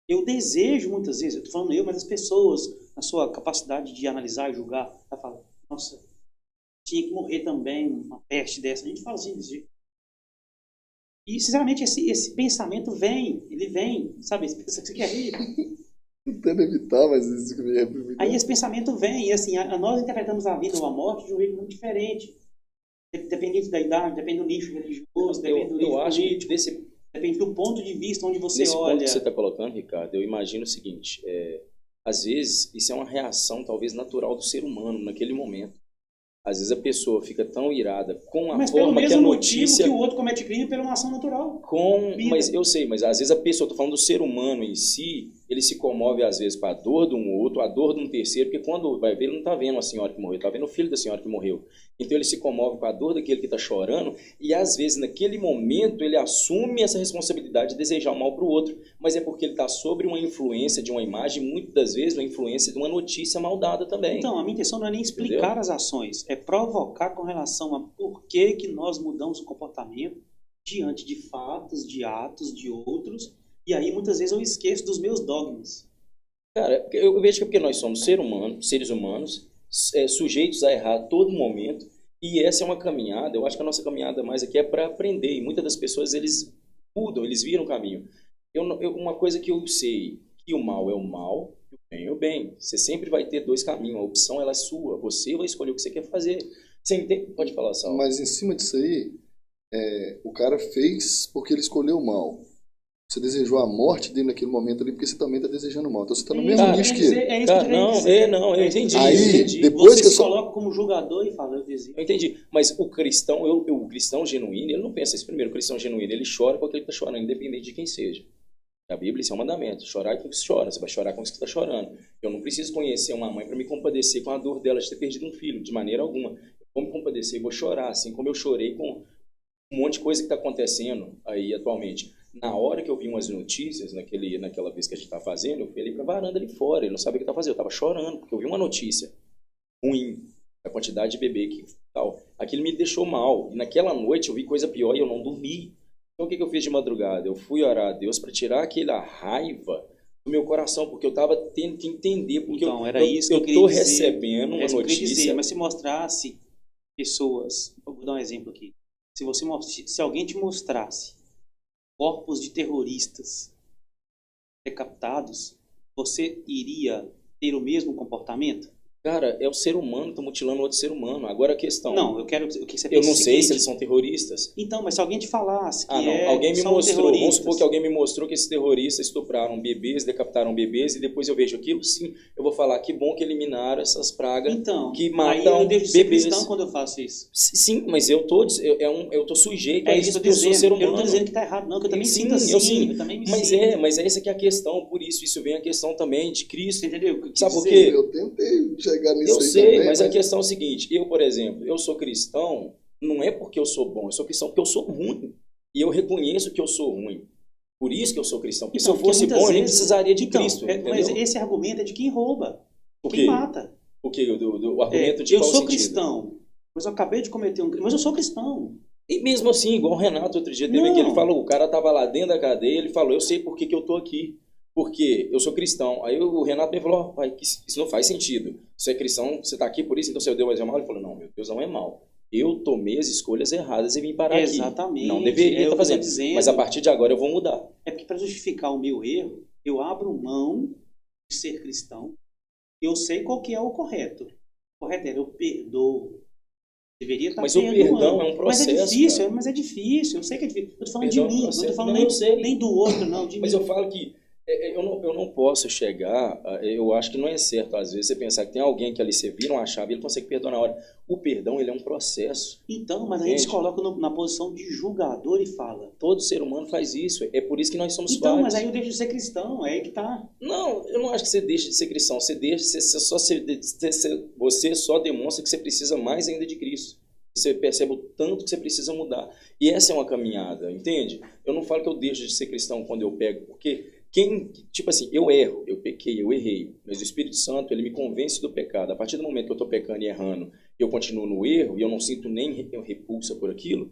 [SPEAKER 1] Eu desejo muitas vezes, eu estou falando eu, mas as pessoas, na sua capacidade de analisar e julgar, ela fala, nossa, tinha que morrer também uma peste dessa. A gente fala assim, desse jeito. E, sinceramente, esse pensamento ele vem, sabe? Esse pensamento que você quer rir.
[SPEAKER 3] Tentando evitar, mas isso que me é.
[SPEAKER 1] Aí esse pensamento vem, e assim, nós interpretamos a vida ou a morte de um jeito muito diferente. Dependente da idade, depende do nicho religioso, depende do nicho político, depende do ponto de vista onde você olha.
[SPEAKER 2] Ponto que você está colocando, Ricardo, eu imagino o seguinte, às vezes isso é uma reação talvez natural do ser humano naquele momento. Às vezes a pessoa fica tão irada com a forma que a notícia... Mas pelo mesmo motivo que
[SPEAKER 1] o outro comete crime pela uma ação natural.
[SPEAKER 2] Mas eu sei, mas às vezes a pessoa, estou falando do ser humano em si, ele se comove às vezes com a dor de um outro, a dor de um terceiro, porque quando vai ver, ele não está vendo a senhora que morreu, está vendo o filho da senhora que morreu. Então ele se comove com a dor daquele que está chorando e às vezes naquele momento ele assume essa responsabilidade de desejar o mal para o outro, mas é porque ele está sob uma influência de uma imagem, muitas das vezes uma influência de uma notícia mal dada também.
[SPEAKER 1] Então, a minha intenção não é nem explicar as ações, é provocar com relação a por que nós mudamos o comportamento diante de fatos, de atos, de outros, e aí muitas vezes eu esqueço dos meus dogmas.
[SPEAKER 2] Cara, eu vejo que é porque nós somos seres humanos, sujeitos a errar a todo momento, e essa é uma caminhada, eu acho que a nossa caminhada mais aqui é para aprender, e muitas das pessoas eles mudam, eles viram o caminho. Uma coisa que eu sei, que o mal é o mal, e o bem é o bem. Você sempre vai ter dois caminhos, a opção ela é sua, você vai escolher o que você quer fazer. Você entende? Pode falar, Saulo.
[SPEAKER 3] Mas em cima disso aí, o cara fez porque ele escolheu o mal. Você desejou a morte dele naquele momento ali porque você também está desejando o mal. Então você está no mesmo nicho que ele.
[SPEAKER 1] É isso que eu dizer.
[SPEAKER 2] Eu entendi.
[SPEAKER 3] Aí, depois
[SPEAKER 1] você se coloca como julgador e fala, eu desejo.
[SPEAKER 2] Eu entendi. Mas o cristão, o cristão genuíno, ele não pensa isso. Primeiro, o cristão genuíno, ele chora porque ele está chorando, independente de quem seja. A Bíblia, isso é um mandamento. Chorar com o que você chora. Você vai chorar com o que você está chorando. Eu não preciso conhecer uma mãe para me compadecer com a dor dela de ter perdido um filho, de maneira alguma. Eu vou me compadecer, vou chorar, assim como eu chorei com um monte de coisa que está acontecendo aí atualmente. Na hora que eu vi umas notícias, naquela vez que a gente estava fazendo, eu fui ali para a varanda ali fora, ele não sabia o que estava fazendo, eu estava chorando, porque eu vi uma notícia ruim, a quantidade de bebê que tal. Aquilo me deixou mal, e naquela noite eu vi coisa pior e eu não dormi. Então o que eu fiz de madrugada? Eu fui orar a Deus para tirar aquela raiva do meu coração, porque eu estava tendo que entender, porque
[SPEAKER 1] então, era isso que eu
[SPEAKER 2] estou recebendo uma notícia.
[SPEAKER 1] Mas se mostrasse pessoas, vou dar um exemplo aqui, se alguém te mostrasse corpos de terroristas decapitados, você iria ter o mesmo comportamento?
[SPEAKER 2] Cara, é o ser humano que tá mutilando outro ser humano. Agora a questão...
[SPEAKER 1] Não, eu quero que você
[SPEAKER 2] Eu
[SPEAKER 1] pense
[SPEAKER 2] não
[SPEAKER 1] o
[SPEAKER 2] sei
[SPEAKER 1] seguinte.
[SPEAKER 2] se eles são terroristas.
[SPEAKER 1] Então, mas se alguém te falasse que
[SPEAKER 2] Alguém me
[SPEAKER 1] são
[SPEAKER 2] mostrou, vamos
[SPEAKER 1] terroristas...
[SPEAKER 2] supor que alguém me mostrou que esses terroristas estupraram bebês, decapitaram bebês, e depois eu vejo aquilo, sim, eu vou falar que bom que eliminaram essas pragas
[SPEAKER 1] Então,
[SPEAKER 2] que
[SPEAKER 1] aí
[SPEAKER 2] matam
[SPEAKER 1] eu deixo de ser
[SPEAKER 2] bebês.
[SPEAKER 1] cristão quando eu faço isso.
[SPEAKER 2] Sim, mas eu tô sujeito a
[SPEAKER 1] É isso
[SPEAKER 2] isso
[SPEAKER 1] que eu
[SPEAKER 2] porque eu
[SPEAKER 1] tô
[SPEAKER 2] sou ser
[SPEAKER 1] dizendo.
[SPEAKER 2] humano.
[SPEAKER 1] Eu não tô dizendo que tá errado, não, que eu também
[SPEAKER 2] Sim,
[SPEAKER 1] sinto assim. Eu também me
[SPEAKER 2] mas
[SPEAKER 1] sinto.
[SPEAKER 2] mas essa que é a questão, por isso vem a questão também de Cristo.
[SPEAKER 1] Você entendeu? O que eu quis
[SPEAKER 2] Sabe por
[SPEAKER 1] dizer?
[SPEAKER 2] quê?
[SPEAKER 3] Eu tentei chegar nisso
[SPEAKER 2] Eu
[SPEAKER 3] aí
[SPEAKER 2] sei,
[SPEAKER 3] também,
[SPEAKER 2] mas a questão é o seguinte, eu, por exemplo, eu sou cristão, não é porque eu sou bom, eu sou cristão porque eu sou ruim. E eu reconheço que eu sou ruim. Por isso que eu sou cristão. Porque
[SPEAKER 1] Então,
[SPEAKER 2] se eu fosse
[SPEAKER 1] muitas
[SPEAKER 2] bom, eu nem
[SPEAKER 1] vezes-
[SPEAKER 2] precisaria de
[SPEAKER 1] Então,
[SPEAKER 2] Cristo.
[SPEAKER 1] mas
[SPEAKER 2] Entendeu?
[SPEAKER 1] esse argumento é de quem rouba,
[SPEAKER 2] O
[SPEAKER 1] quem
[SPEAKER 2] quê?
[SPEAKER 1] mata.
[SPEAKER 2] O quê? O argumento de
[SPEAKER 1] Eu
[SPEAKER 2] qual
[SPEAKER 1] sou
[SPEAKER 2] sentido?
[SPEAKER 1] cristão, mas eu acabei de cometer um crime, mas eu sou cristão.
[SPEAKER 2] E mesmo assim, igual o Renato outro dia teve
[SPEAKER 1] Não.
[SPEAKER 2] aqui, ele falou, o cara tava lá dentro da cadeia, ele falou, eu sei por que eu tô aqui. Porque eu sou cristão. Aí o Renato me falou, pai, isso não faz sentido. Você é cristão, você tá aqui por isso, então seu Deus é mau? Ele falou, não, meu Deus não é mau. Eu tomei as escolhas erradas e vim parar aqui.
[SPEAKER 1] Exatamente.
[SPEAKER 2] Não deveria
[SPEAKER 1] É o
[SPEAKER 2] estar
[SPEAKER 1] que eu tô
[SPEAKER 2] fazendo.
[SPEAKER 1] dizendo.
[SPEAKER 2] Mas a partir de agora eu vou mudar.
[SPEAKER 1] É porque para justificar o meu erro, eu abro mão de ser cristão. Eu sei qual que é o correto. O correto é eu perdoo. Deveria estar
[SPEAKER 2] Mas o
[SPEAKER 1] perdoando.
[SPEAKER 2] perdão é um processo,
[SPEAKER 1] Mas é difícil. Eu sei que é difícil. Eu tô falando
[SPEAKER 2] Perdão
[SPEAKER 1] de
[SPEAKER 2] é um
[SPEAKER 1] mim, não
[SPEAKER 2] processo.
[SPEAKER 1] tô falando
[SPEAKER 2] Não, eu sei.
[SPEAKER 1] nem do outro, não, de
[SPEAKER 2] Mas
[SPEAKER 1] mim.
[SPEAKER 2] eu falo que eu não posso chegar, eu acho que não é certo, às vezes, você pensar que tem alguém que ali você vira uma chave e ele consegue perdoar na hora. O perdão, ele é um processo.
[SPEAKER 1] Então, mas a gente se
[SPEAKER 2] Entende?
[SPEAKER 1] coloca na posição de julgador e fala.
[SPEAKER 2] Todo ser humano faz isso. É por isso que nós somos
[SPEAKER 1] Então,
[SPEAKER 2] vários.
[SPEAKER 1] mas aí eu deixo de ser cristão, é aí que tá.
[SPEAKER 2] Não, eu não acho que você deixa de ser cristão. Você só demonstra que você precisa mais ainda de Cristo. Você percebe o tanto que você precisa mudar. E essa é uma caminhada, entende? Eu não falo que eu deixo de ser cristão quando eu pego, porque tipo assim, eu erro, eu pequei, eu errei, mas o Espírito Santo, ele me convence do pecado. A partir do momento que eu estou pecando e errando, eu continuo no erro e eu não sinto nem repulsa por aquilo,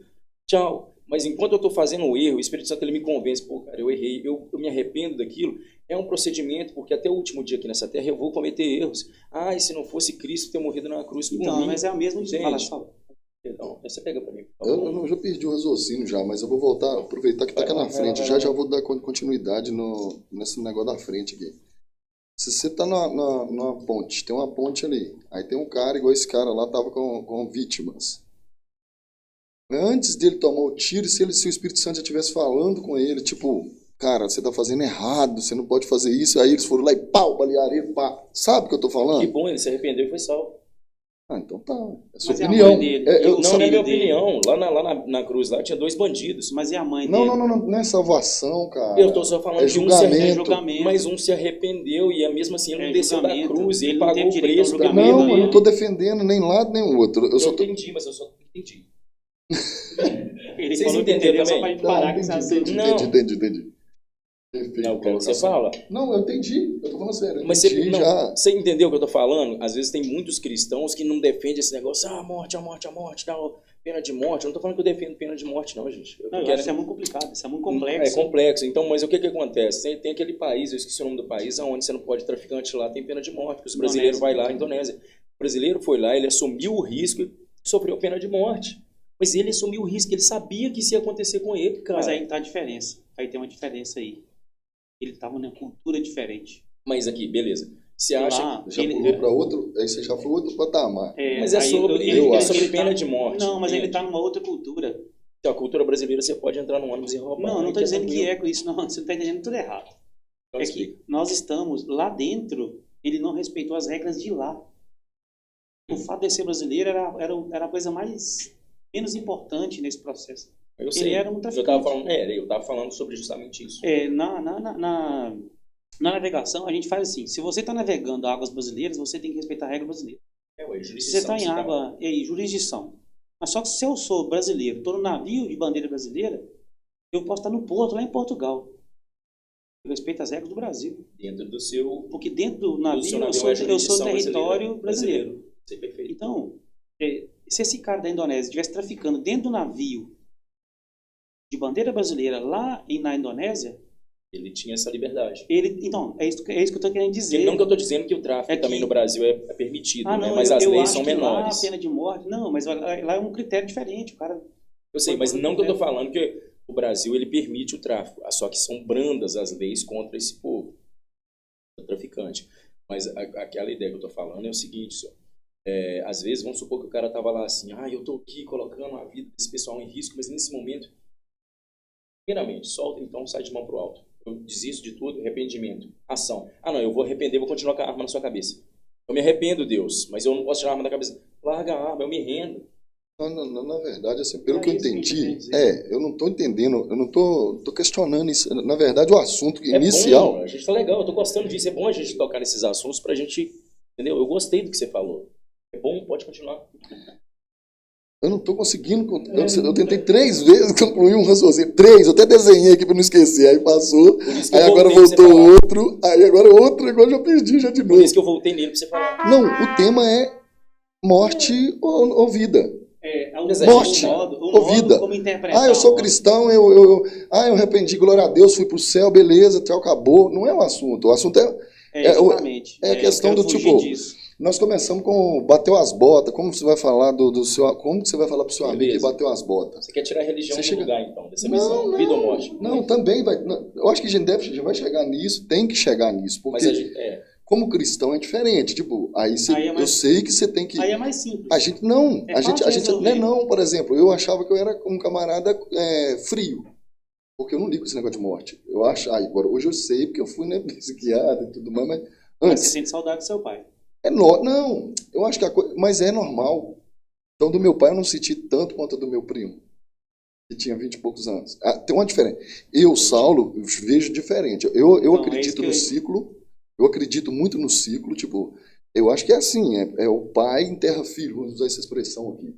[SPEAKER 2] tchau. Mas enquanto eu estou fazendo o erro, o Espírito Santo, ele me convence, pô, cara, eu errei, eu me arrependo daquilo. É um procedimento, porque até o último dia aqui nessa terra eu vou cometer erros. E se não fosse Cristo ter morrido na cruz por
[SPEAKER 1] Então,
[SPEAKER 2] mim.
[SPEAKER 1] mas é o mesmo de
[SPEAKER 2] Entende?
[SPEAKER 1] fala.
[SPEAKER 2] Perdão, você pega para mim, por
[SPEAKER 3] Eu
[SPEAKER 2] favor.
[SPEAKER 3] já perdi o raciocínio já, mas eu vou voltar, aproveitar que tá aqui na frente. Já vou dar continuidade nesse negócio da frente aqui. Se você tá numa ponte, tem uma ponte ali, aí tem um cara, igual esse cara lá, tava com vítimas. Antes dele tomar o tiro, se o Espírito Santo já estivesse falando com ele, tipo, cara, você tá fazendo errado, você não pode fazer isso, aí eles foram lá e pau, balearam ele, pá. Sabe o que eu tô falando?
[SPEAKER 2] Que bom, ele se arrependeu e foi salvo.
[SPEAKER 3] Então tá, é sua
[SPEAKER 1] Mas é a
[SPEAKER 3] opinião.
[SPEAKER 1] mãe dele.
[SPEAKER 2] Não, não é
[SPEAKER 1] filho
[SPEAKER 2] minha
[SPEAKER 1] dele.
[SPEAKER 2] opinião. Lá na cruz, lá tinha 2 bandidos.
[SPEAKER 1] Mas e a mãe
[SPEAKER 3] Não,
[SPEAKER 1] dele?
[SPEAKER 3] não é salvação, cara.
[SPEAKER 2] Eu estou só falando
[SPEAKER 3] É
[SPEAKER 2] que um se arrependeu,
[SPEAKER 1] julgamento.
[SPEAKER 2] mas um se arrependeu e mesmo assim ele não
[SPEAKER 1] É
[SPEAKER 2] desceu da
[SPEAKER 1] julgamento.
[SPEAKER 2] cruz,
[SPEAKER 1] Ele
[SPEAKER 2] ele
[SPEAKER 1] não
[SPEAKER 2] pagou
[SPEAKER 1] teve
[SPEAKER 2] o
[SPEAKER 1] direito ao
[SPEAKER 2] preço pelo
[SPEAKER 1] julgamento.
[SPEAKER 2] erro
[SPEAKER 3] Não, eu não
[SPEAKER 2] dele.
[SPEAKER 3] tô defendendo nem lado nem o outro. Eu só tô...
[SPEAKER 2] entendi, mas eu só não entendi.
[SPEAKER 1] Ele
[SPEAKER 2] Vocês
[SPEAKER 1] falou que
[SPEAKER 2] entenderam
[SPEAKER 1] entendeu só
[SPEAKER 2] também?
[SPEAKER 1] pra gente parar com esse assunto.
[SPEAKER 3] Entendi. Perfeito,
[SPEAKER 2] Não, quero que você
[SPEAKER 3] colocação.
[SPEAKER 2] fala.
[SPEAKER 3] Não, eu entendi. Eu tô falando sério. Eu
[SPEAKER 2] Mas
[SPEAKER 3] entendi já.
[SPEAKER 2] você entendeu o que eu tô falando? Às vezes tem muitos cristãos que não defendem esse negócio, a morte, tal, pena de morte. Eu não tô falando que eu defendo pena de morte, não, gente.
[SPEAKER 1] Não, eu acho que isso é muito complicado, isso é muito complexo.
[SPEAKER 2] É complexo. Então, mas o que acontece? Tem aquele país, eu esqueci o nome do país, onde você não pode traficante lá, tem pena de morte, porque os brasileiros vai lá, Indonésia. O brasileiro foi lá, ele assumiu o risco e sofreu pena de morte. Mas ele assumiu o risco, ele sabia que isso ia acontecer com ele, cara.
[SPEAKER 1] Mas aí tá a diferença. Aí tem uma diferença aí. Ele tava numa cultura diferente.
[SPEAKER 2] Mas aqui, beleza. Você
[SPEAKER 1] Lá,
[SPEAKER 2] acha
[SPEAKER 3] Já pulou pra outro... Aí você já foi outro patamar.
[SPEAKER 2] mas é
[SPEAKER 1] aí
[SPEAKER 2] sobre
[SPEAKER 1] ele
[SPEAKER 2] pena de morte.
[SPEAKER 1] Não, mas
[SPEAKER 2] entende?
[SPEAKER 1] ele tá numa outra cultura.
[SPEAKER 2] Então, a cultura brasileira, você pode entrar no ônibus e roubar.
[SPEAKER 1] Não, eu não tô
[SPEAKER 2] é
[SPEAKER 1] dizendo que
[SPEAKER 2] tranquilo.
[SPEAKER 1] é com isso, não. Você não tá entendendo tudo errado.
[SPEAKER 2] Então,
[SPEAKER 1] É
[SPEAKER 2] explica.
[SPEAKER 1] que nós estamos lá dentro, ele não respeitou as regras de lá. O fato de ser brasileiro era a coisa menos importante nesse processo.
[SPEAKER 2] Eu sei.
[SPEAKER 1] Ele era um traficante.
[SPEAKER 2] Eu tava falando sobre justamente isso.
[SPEAKER 1] Na navegação, a gente faz assim: se você está navegando águas brasileiras, você tem que respeitar a regra brasileira. Se você está em água, jurisdição. Mas só que se eu sou brasileiro, estou no navio de bandeira brasileira, eu posso estar no porto, lá em Portugal. Eu respeito as regras do Brasil.
[SPEAKER 2] Dentro do seu...
[SPEAKER 1] Porque dentro do navio
[SPEAKER 2] seu navio
[SPEAKER 1] eu sou
[SPEAKER 2] é jurisdição
[SPEAKER 1] território brasileiro.
[SPEAKER 2] Isso é perfeito.
[SPEAKER 1] Então, se esse cara da Indonésia estivesse traficando dentro do navio de bandeira brasileira lá na Indonésia,
[SPEAKER 2] Ele tinha essa liberdade.
[SPEAKER 1] Então, é isso que eu estou querendo dizer.
[SPEAKER 2] Não que eu estou dizendo que o tráfico também no Brasil é permitido, né? Mas as leis são menores.
[SPEAKER 1] Lá a pena de morte, não, mas lá é um critério diferente. O cara...
[SPEAKER 2] Eu sei, mas não que eu estou falando que o Brasil ele permite o tráfico, só que são brandas as leis contra esse povo, o traficante. Mas aquela ideia que eu tô falando é o seguinte, só. Às vezes, vamos supor que o cara tava lá assim, eu tô aqui colocando a vida desse pessoal em risco, mas nesse momento, primeiramente, solta então, sai de mão pro alto. Eu desisto de tudo, arrependimento, ação. Não, eu vou arrepender, vou continuar com a arma na sua cabeça. Eu me arrependo, Deus, mas eu não posso tirar a arma da cabeça. Larga a arma, eu me rendo.
[SPEAKER 3] Não, na verdade, assim, pelo que eu entendi, eu não estou entendendo, eu não tô questionando isso. Na verdade, o assunto inicial...
[SPEAKER 2] Bom, a gente tá legal, eu tô gostando disso, é bom a gente tocar nesses assuntos pra gente, entendeu? Eu gostei do que você falou. É bom, pode continuar.
[SPEAKER 3] Eu não estou conseguindo, eu tentei 3 vezes concluir um raciocínio, 3, eu até desenhei aqui para não esquecer, aí passou, aí agora voltou outro, aí agora eu já perdi já de novo.
[SPEAKER 2] Por isso que eu voltei nele para você falar.
[SPEAKER 3] Não, o tema é morte ou vida. Morte ou vida. Eu sou cristão, eu arrependi, glória a Deus, fui para o céu, beleza, tchau, acabou. Não é o assunto
[SPEAKER 1] exatamente.
[SPEAKER 3] É a questão do tipo... Disso. Nós começamos com bateu as botas. Como você vai falar do seu... Como que você vai falar pro seu amigo que bateu as botas?
[SPEAKER 2] Você quer tirar a religião do lugar, então, dessa missão? Vida ou morte?
[SPEAKER 3] Não, também vai... Eu acho que a gente já vai chegar nisso, tem que chegar nisso. Porque como cristão é diferente. Tipo, eu sei que você tem que...
[SPEAKER 1] Aí é mais simples.
[SPEAKER 3] A gente não. Não, por exemplo, eu achava que eu era um camarada frio. Porque eu não ligo com esse negócio de morte. Eu acho... agora, hoje eu sei, porque eu fui psiquiatra e tudo mais, mas...
[SPEAKER 1] Mas você sente saudade do seu pai.
[SPEAKER 3] Não, eu acho que mas é normal. Então, do meu pai eu não senti tanto quanto do meu primo, que tinha 20 e poucos anos. Tem uma diferença. Saulo, vejo diferente. Eu acredito no ciclo, eu acredito muito no ciclo, tipo, eu acho que é assim, é o pai enterra filho, vamos usar essa expressão aqui.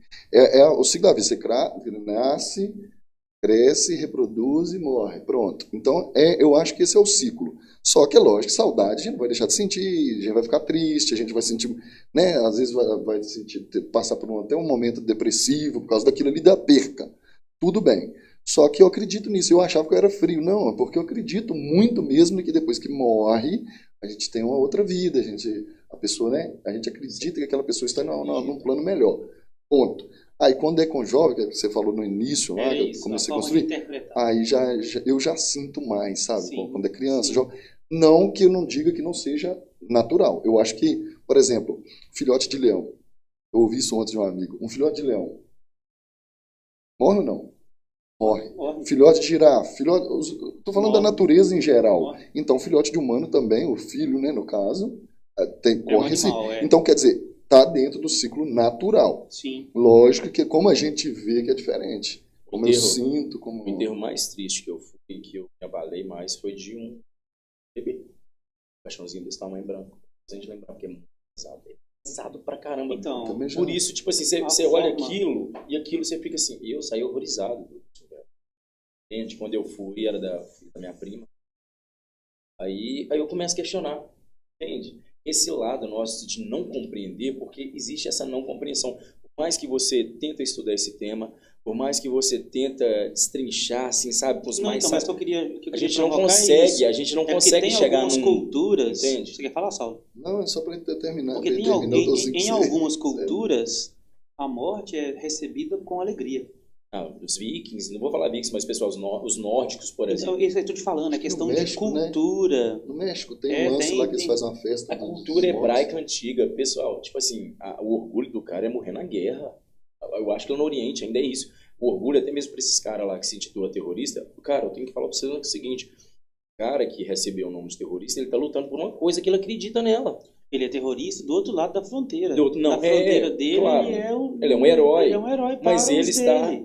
[SPEAKER 3] O ciclo da vida, você nasce, cresce, reproduz e morre, pronto. Então, eu acho que esse é o ciclo. Só que é lógico, saudade a gente não vai deixar de sentir, a gente vai ficar triste, a gente vai sentir, né, às vezes vai sentir, passar por até um momento depressivo por causa daquilo ali da perca. Tudo bem. Só que eu acredito nisso, eu achava que eu era frio. Não, é porque eu acredito muito mesmo que depois que morre, a gente tem uma outra vida, a pessoa, né, a gente acredita que aquela pessoa está num plano melhor. Ponto. Aí quando é com jovem, que você falou no início, lá, que eu comecei a construir, aí eu já sinto mais, sabe? Sim, quando é criança, jovem. Não que eu não diga que não seja natural. Eu acho que, por exemplo, filhote de leão. Eu ouvi isso ontem de um amigo. Um filhote de leão. Morre ou não? Morre. Filhote de girafa. Estou falando da natureza em geral. Morre. Então, filhote de humano também, o filho, né, no caso, corre assim. Então, quer dizer, está dentro do ciclo natural.
[SPEAKER 1] Sim.
[SPEAKER 3] Lógico que como a gente vê que é diferente. Como eu sinto.
[SPEAKER 2] O enterro mais triste que eu fui, que eu me abalei mais, foi de um bebê. Um caixãozinho desse tamanho branco. A gente lembrar que é muito pesado. É pesado pra caramba.
[SPEAKER 1] Então,
[SPEAKER 2] por isso, tipo assim, você olha aquilo e aquilo você fica assim. Eu saí horrorizado. Gente, quando eu fui, era da minha prima. Aí eu começo a questionar. Entende? Esse lado nosso de não compreender, porque existe essa não compreensão. Por mais que você tenta estudar esse tema, por mais que você tenta destrinchar, assim, sabe, com os mais...
[SPEAKER 1] Então, mas que eu queria
[SPEAKER 2] a gente não consegue, a gente não consegue chegar
[SPEAKER 1] num... culturas...
[SPEAKER 2] Entende?
[SPEAKER 1] Você quer falar, Saulo?
[SPEAKER 3] Não, é só para terminar.
[SPEAKER 1] Porque em algumas culturas, a morte é recebida com alegria.
[SPEAKER 2] Os vikings, não vou falar vikings, mas pessoal, os nórdicos, por exemplo.
[SPEAKER 1] Isso aí eu tô te falando, é questão México, de cultura.
[SPEAKER 3] Né? No México tem um lance lá que eles fazem uma festa.
[SPEAKER 2] A cultura hebraica antiga, pessoal, tipo assim, o orgulho do cara é morrer na guerra. Eu acho que no Oriente ainda é isso. O orgulho, até mesmo para esses caras lá que se intitula terrorista, cara, eu tenho que falar para vocês o seguinte, o cara que recebeu o nome de terrorista, ele tá lutando por uma coisa que ele acredita nela.
[SPEAKER 1] Ele é terrorista do outro lado da fronteira.
[SPEAKER 2] Na
[SPEAKER 1] fronteira dele,
[SPEAKER 2] claro, ele é um herói.
[SPEAKER 1] Ele é um herói para
[SPEAKER 2] mas ele está...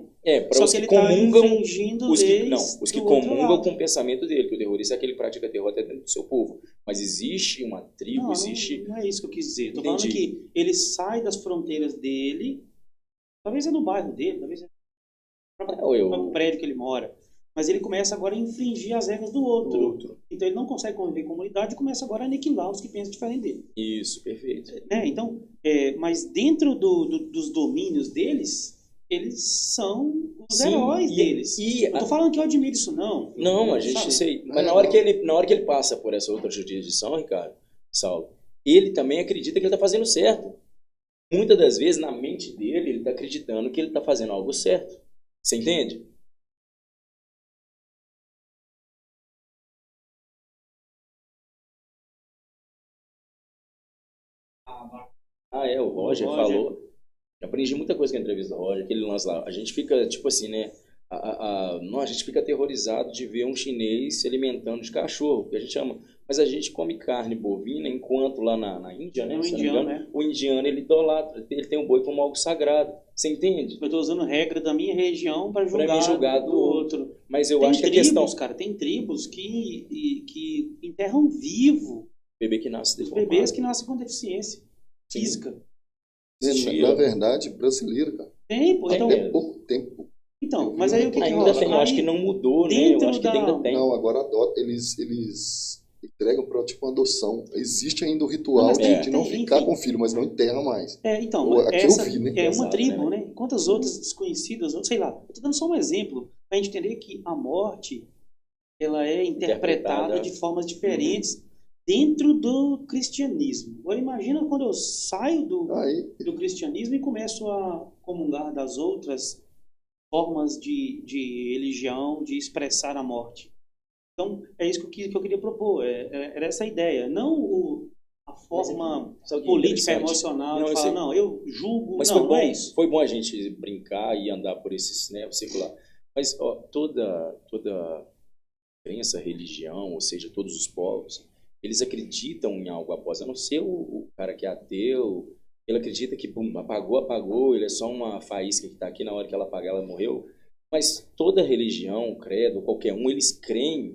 [SPEAKER 2] para os que comungam, os que comungam com o pensamento dele, que o terrorista é aquele que pratica terror até dentro do seu povo. Mas existe uma tribo,
[SPEAKER 1] não é isso que eu quis dizer. Estou falando que ele sai das fronteiras dele, talvez é no bairro dele, talvez é no prédio que ele mora, mas ele começa agora a infringir as regras do outro. Então ele não consegue conviver com a comunidade e começa agora a aniquilar os que pensam diferente dele.
[SPEAKER 2] Isso, perfeito.
[SPEAKER 1] Então, mas dentro dos domínios deles, eles são os heróis deles. Eu tô falando que eu admiro isso, não.
[SPEAKER 2] Não, a gente sei. Mas na hora que ele passa por essa outra jurisdição, Ricardo, Saulo, ele também acredita que ele está fazendo certo. Muitas das vezes, na mente dele, ele está acreditando que ele está fazendo algo certo. Você entende? o Roger falou. Eu aprendi muita coisa com a entrevista do Roger, aquele lance lá. A gente fica, tipo assim, né? A gente fica aterrorizado de ver um chinês se alimentando de cachorro, que a gente chama. Mas a gente come carne bovina, enquanto lá na Índia, né? O indiano, ele idolatra, ele tem o boi como algo sagrado. Você entende?
[SPEAKER 1] Eu estou usando regra da minha região para julgar
[SPEAKER 2] do outro. Mas eu
[SPEAKER 1] tem
[SPEAKER 2] acho
[SPEAKER 1] tribos,
[SPEAKER 2] que a questão...
[SPEAKER 1] cara, tem tribos que enterram vivo
[SPEAKER 2] bebê que nasce
[SPEAKER 1] deformado. Bebês que nascem com deficiência física.
[SPEAKER 3] Na verdade, brasileiro, cara.
[SPEAKER 1] Tem, pô. Então,
[SPEAKER 3] tem pouco tempo.
[SPEAKER 1] Então, mas aí o que
[SPEAKER 2] ainda tem, eu acho que não mudou, né? Eu acho que ainda tem.
[SPEAKER 3] Não, agora eles entregam para tipo uma adoção. Existe ainda o ritual de não ficar com o filho, mas não enterra mais.
[SPEAKER 1] Então, essa eu vi, né? É uma tribo, né? Quantas outras desconhecidas, sei lá. Eu tô dando só um exemplo para a gente entender que a morte ela é interpretada de formas diferentes dentro do cristianismo. Agora imagina quando eu saio do cristianismo e começo a comungar das outras formas de religião, de expressar a morte. Então, é isso que eu queria propor. Era essa a ideia. Não a forma política, emocional, de falar, eu julgo.
[SPEAKER 2] Mas
[SPEAKER 1] não é isso.
[SPEAKER 2] Foi bom a gente brincar e andar por esses, né, circular. Mas toda crença, religião, ou seja, todos os povos, eles acreditam em algo após. A não ser o cara que é ateu, ele acredita que apagou, ele é só uma faísca que está aqui, na hora que ela apagar, ela morreu. Mas toda religião, credo, qualquer um, eles creem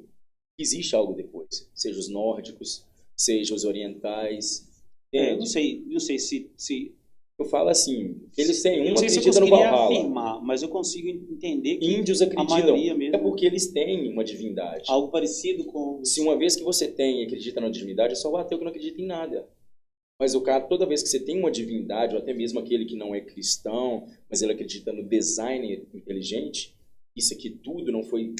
[SPEAKER 2] que existe algo depois. Seja os nórdicos, seja os orientais.
[SPEAKER 1] Eu não sei se...
[SPEAKER 2] Eu falo assim, eles têm
[SPEAKER 1] não sei se eu conseguiria afirmar, mas eu consigo entender que
[SPEAKER 2] índios acreditam, a maioria mesmo, é porque eles têm uma divindade.
[SPEAKER 1] Algo parecido com...
[SPEAKER 2] Se uma vez que você tem e acredita na divindade, é só o ateu que não acredita em nada. Mas o cara, toda vez que você tem uma divindade, ou até mesmo aquele que não é cristão, mas ele acredita no design inteligente, isso aqui tudo não foi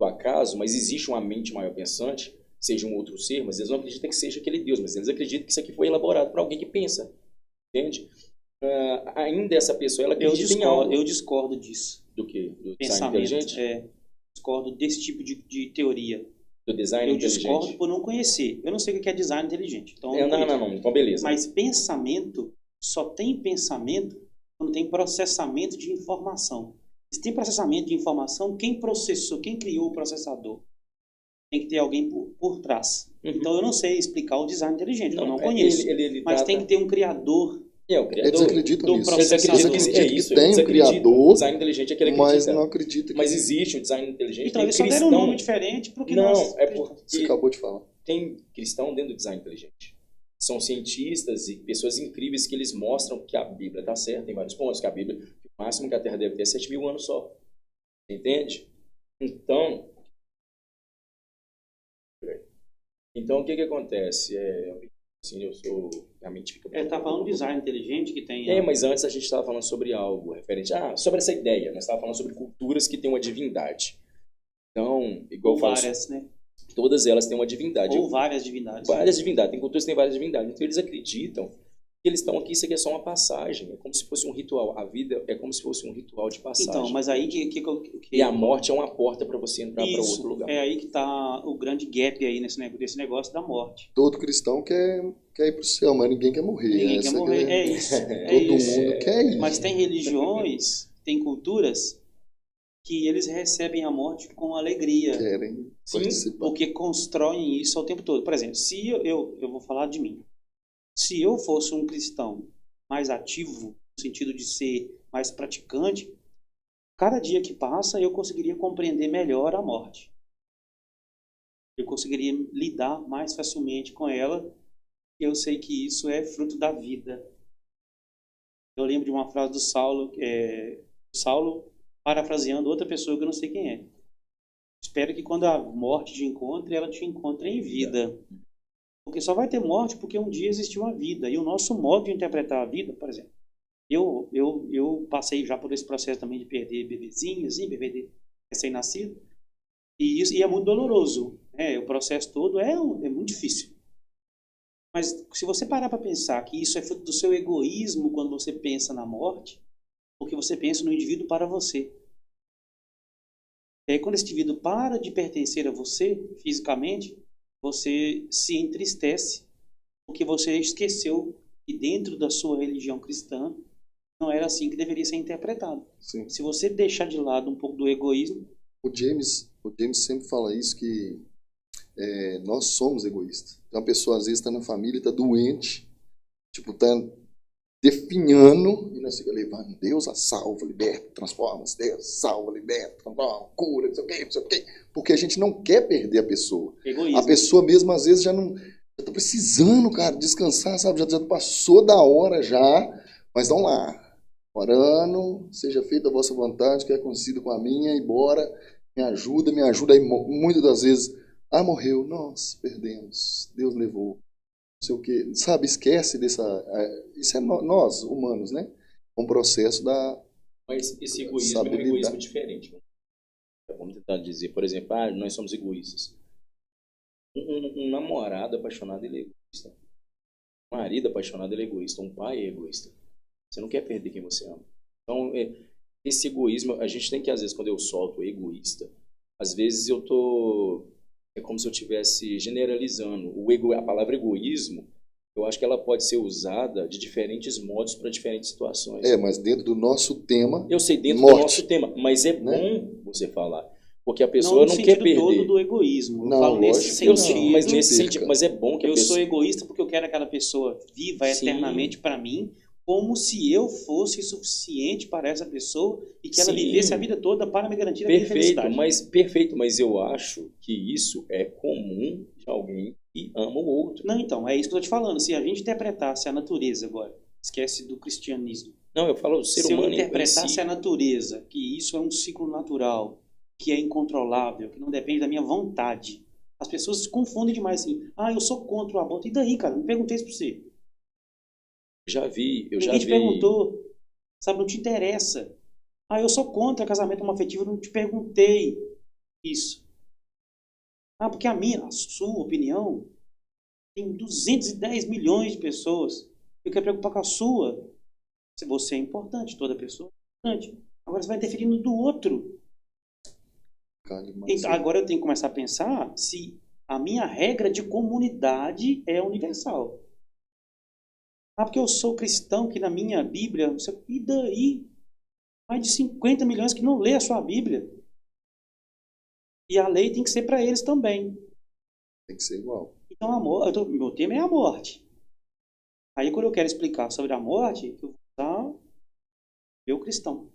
[SPEAKER 2] do acaso, mas existe uma mente maior pensante, seja um outro ser, mas eles não acreditam que seja aquele Deus, mas eles acreditam que isso aqui foi elaborado por alguém que pensa. Entende? Ainda essa pessoa, ela acredita em algo.
[SPEAKER 1] Eu discordo disso.
[SPEAKER 2] Do quê? Do
[SPEAKER 1] pensamento inteligente? Discordo desse tipo de teoria.
[SPEAKER 2] Do design inteligente?
[SPEAKER 1] Eu discordo por não conhecer. Eu não sei o que é design inteligente. Então,
[SPEAKER 2] não. Então, beleza.
[SPEAKER 1] Mas pensamento, só tem pensamento quando tem processamento de informação. Se tem processamento de informação, quem processou, quem criou o processador? Tem que ter alguém por trás. Então, eu não sei explicar o design inteligente, eu não conheço. Mas tem que ter um criador.
[SPEAKER 2] O criador
[SPEAKER 3] eles acreditam nisso.
[SPEAKER 2] Eles acreditam que tem um criador, o design inteligente é aquele que
[SPEAKER 3] mas não acredita que...
[SPEAKER 2] Mas existe o design inteligente.
[SPEAKER 1] Então, eles só deram um nome diferente porque
[SPEAKER 2] é porque...
[SPEAKER 3] Você acabou de falar.
[SPEAKER 2] Tem cristão dentro do design inteligente. São cientistas e pessoas incríveis que eles mostram que a Bíblia está certa, tem vários pontos, que a Bíblia, o máximo que a Terra deve ter é 7.000 anos só. Entende? Então, o que acontece? Assim, eu sou... A mente fica...
[SPEAKER 1] Tá falando de design inteligente que tem...
[SPEAKER 2] mas antes a gente estava falando sobre algo referente... sobre essa ideia. Nós estávamos falando sobre culturas que têm uma divindade. Então, igual eu falo...
[SPEAKER 1] Várias, né?
[SPEAKER 2] Todas elas têm uma divindade.
[SPEAKER 1] Ou várias divindades.
[SPEAKER 2] Várias divindades. Tem culturas que têm várias divindades. Então, eles acreditam que eles estão aqui, isso aqui é só uma passagem. É como se fosse um ritual. A vida é como se fosse um ritual de passagem.
[SPEAKER 1] Então, mas aí
[SPEAKER 2] E a morte é uma porta para você entrar para outro lugar.
[SPEAKER 1] É aí que está o grande gap aí desse negócio da morte.
[SPEAKER 3] Todo cristão quer ir para o céu, mas ninguém quer morrer.
[SPEAKER 1] Ninguém quer morrer, é isso.
[SPEAKER 3] Todo mundo quer ir.
[SPEAKER 1] Mas tem religiões, tem culturas que eles recebem a morte com alegria.
[SPEAKER 3] Querem participar.
[SPEAKER 1] Porque constroem isso ao tempo todo. Por exemplo, se eu vou falar de mim. Se eu fosse um cristão mais ativo, no sentido de ser mais praticante, cada dia que passa eu conseguiria compreender melhor a morte. Eu conseguiria lidar mais facilmente com ela. Eu sei que isso é fruto da vida. Eu lembro de uma frase do Saulo, Saulo parafraseando outra pessoa que eu não sei quem é. Espero que quando a morte te encontre, ela te encontre em vida. Porque só vai ter morte porque um dia existiu a vida. E o nosso modo de interpretar a vida, por exemplo, eu passei já por esse processo também de perder bebezinhos, bebê recém-nascido, e é muito doloroso. O processo todo é muito difícil. Mas se você parar para pensar que isso é fruto do seu egoísmo quando você pensa na morte, porque você pensa no indivíduo para você. E aí quando esse indivíduo para de pertencer a você fisicamente, você se entristece porque você esqueceu E dentro da sua religião cristã, não era assim que deveria ser interpretado.
[SPEAKER 3] Sim.
[SPEAKER 1] Se você deixar de lado um pouco do egoísmo...
[SPEAKER 3] O James sempre fala isso, que nós somos egoístas. Então, a pessoa às vezes está na família e está doente, tipo, está definhando, e nós ficamos levando Deus a salva, liberta, transforma, Deus salva, liberta, transforma, cura, não sei o quê, porque a gente não quer perder a pessoa.
[SPEAKER 1] Egoísmo.
[SPEAKER 3] A pessoa mesmo às vezes já está precisando, cara, descansar, sabe? Já passou da hora já, mas vamos lá, orando, seja feita a vossa vontade, que é conhecida com a minha, e bora, me ajuda, aí muitas das vezes, morreu, nós perdemos, Deus levou. Não sei o que, sabe, esquece dessa... Isso é nós, humanos, né? Um processo da...
[SPEAKER 2] Mas esse egoísmo é um egoísmo diferente. Vamos tentar dizer, por exemplo, nós somos egoístas. Um namorado apaixonado, ele é egoísta. Um marido apaixonado, ele é egoísta. Um pai é egoísta. Você não quer perder quem você ama. Então, esse egoísmo, a gente tem que, às vezes, quando eu solto o egoísta, às vezes eu tô... É como se eu estivesse generalizando. A palavra egoísmo, eu acho que ela pode ser usada de diferentes modos para diferentes situações.
[SPEAKER 3] Mas dentro do nosso tema...
[SPEAKER 2] Eu sei, dentro do nosso tema. Mas é bom você falar. Porque a pessoa não quer perder.
[SPEAKER 1] Não no sentido todo do egoísmo. Eu
[SPEAKER 3] não,
[SPEAKER 1] falo nesse sentido.
[SPEAKER 2] Mas nesse sentido. Mas é bom que a pessoa...
[SPEAKER 1] Eu sou egoísta porque eu quero aquela pessoa viva eternamente para mim, como se eu fosse suficiente para essa pessoa e que ela vivesse a vida toda para me garantir a minha felicidade.
[SPEAKER 2] Perfeito, mas eu acho que isso é comum de alguém que ama o outro.
[SPEAKER 1] Não, então, é isso que eu estou te falando. Se a gente interpretasse a natureza agora, esquece do cristianismo.
[SPEAKER 2] Não, eu falo do ser humano.
[SPEAKER 1] Se eu interpretasse a natureza, que isso é um ciclo natural, que é incontrolável, que não depende da minha vontade. As pessoas se confundem demais assim. Eu sou contra o aborto. E daí, cara? Não perguntei isso para você. Ninguém te perguntou, sabe, não te interessa. Eu sou contra casamento homoafetivo, não te perguntei isso. Porque a sua opinião tem 210 milhões de pessoas. Eu quero preocupar com a sua. Se você é importante, toda pessoa é importante. Agora você vai interferir no do outro. Então, agora eu tenho que começar a pensar se a minha regra de comunidade é universal. Porque eu sou cristão, que na minha Bíblia... E daí? Mais de 50 milhões que não lê a sua Bíblia. E a lei tem que ser para eles também.
[SPEAKER 3] Tem que ser igual.
[SPEAKER 1] Então, meu tema é a morte. Aí, quando eu quero explicar sobre a morte, eu vou usar eu cristão.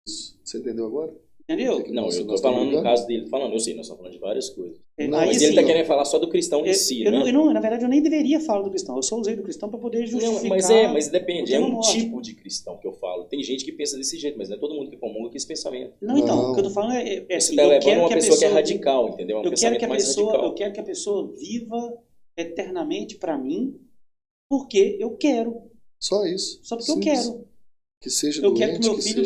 [SPEAKER 3] Isso. Você entendeu agora?
[SPEAKER 1] Entendeu?
[SPEAKER 2] Não, eu estou falando no caso dele. Eu sei, nós estamos falando de várias coisas.
[SPEAKER 1] Mas
[SPEAKER 2] ele está querendo falar só do cristão em si, né?
[SPEAKER 1] Na verdade, eu nem deveria falar do cristão. Eu só usei do cristão para poder justificar.
[SPEAKER 2] Mas depende. É um tipo de cristão que eu falo. Tem gente que pensa desse jeito, mas não é todo mundo que comunga com esse pensamento.
[SPEAKER 1] Não, então, o que eu estou falando é assim,
[SPEAKER 2] você está levando uma pessoa que é radical, entendeu?
[SPEAKER 1] Eu quero que a pessoa viva eternamente para mim, porque eu quero.
[SPEAKER 3] Só isso.
[SPEAKER 1] Só porque eu quero.
[SPEAKER 3] Que seja
[SPEAKER 1] eu quero que meu filho,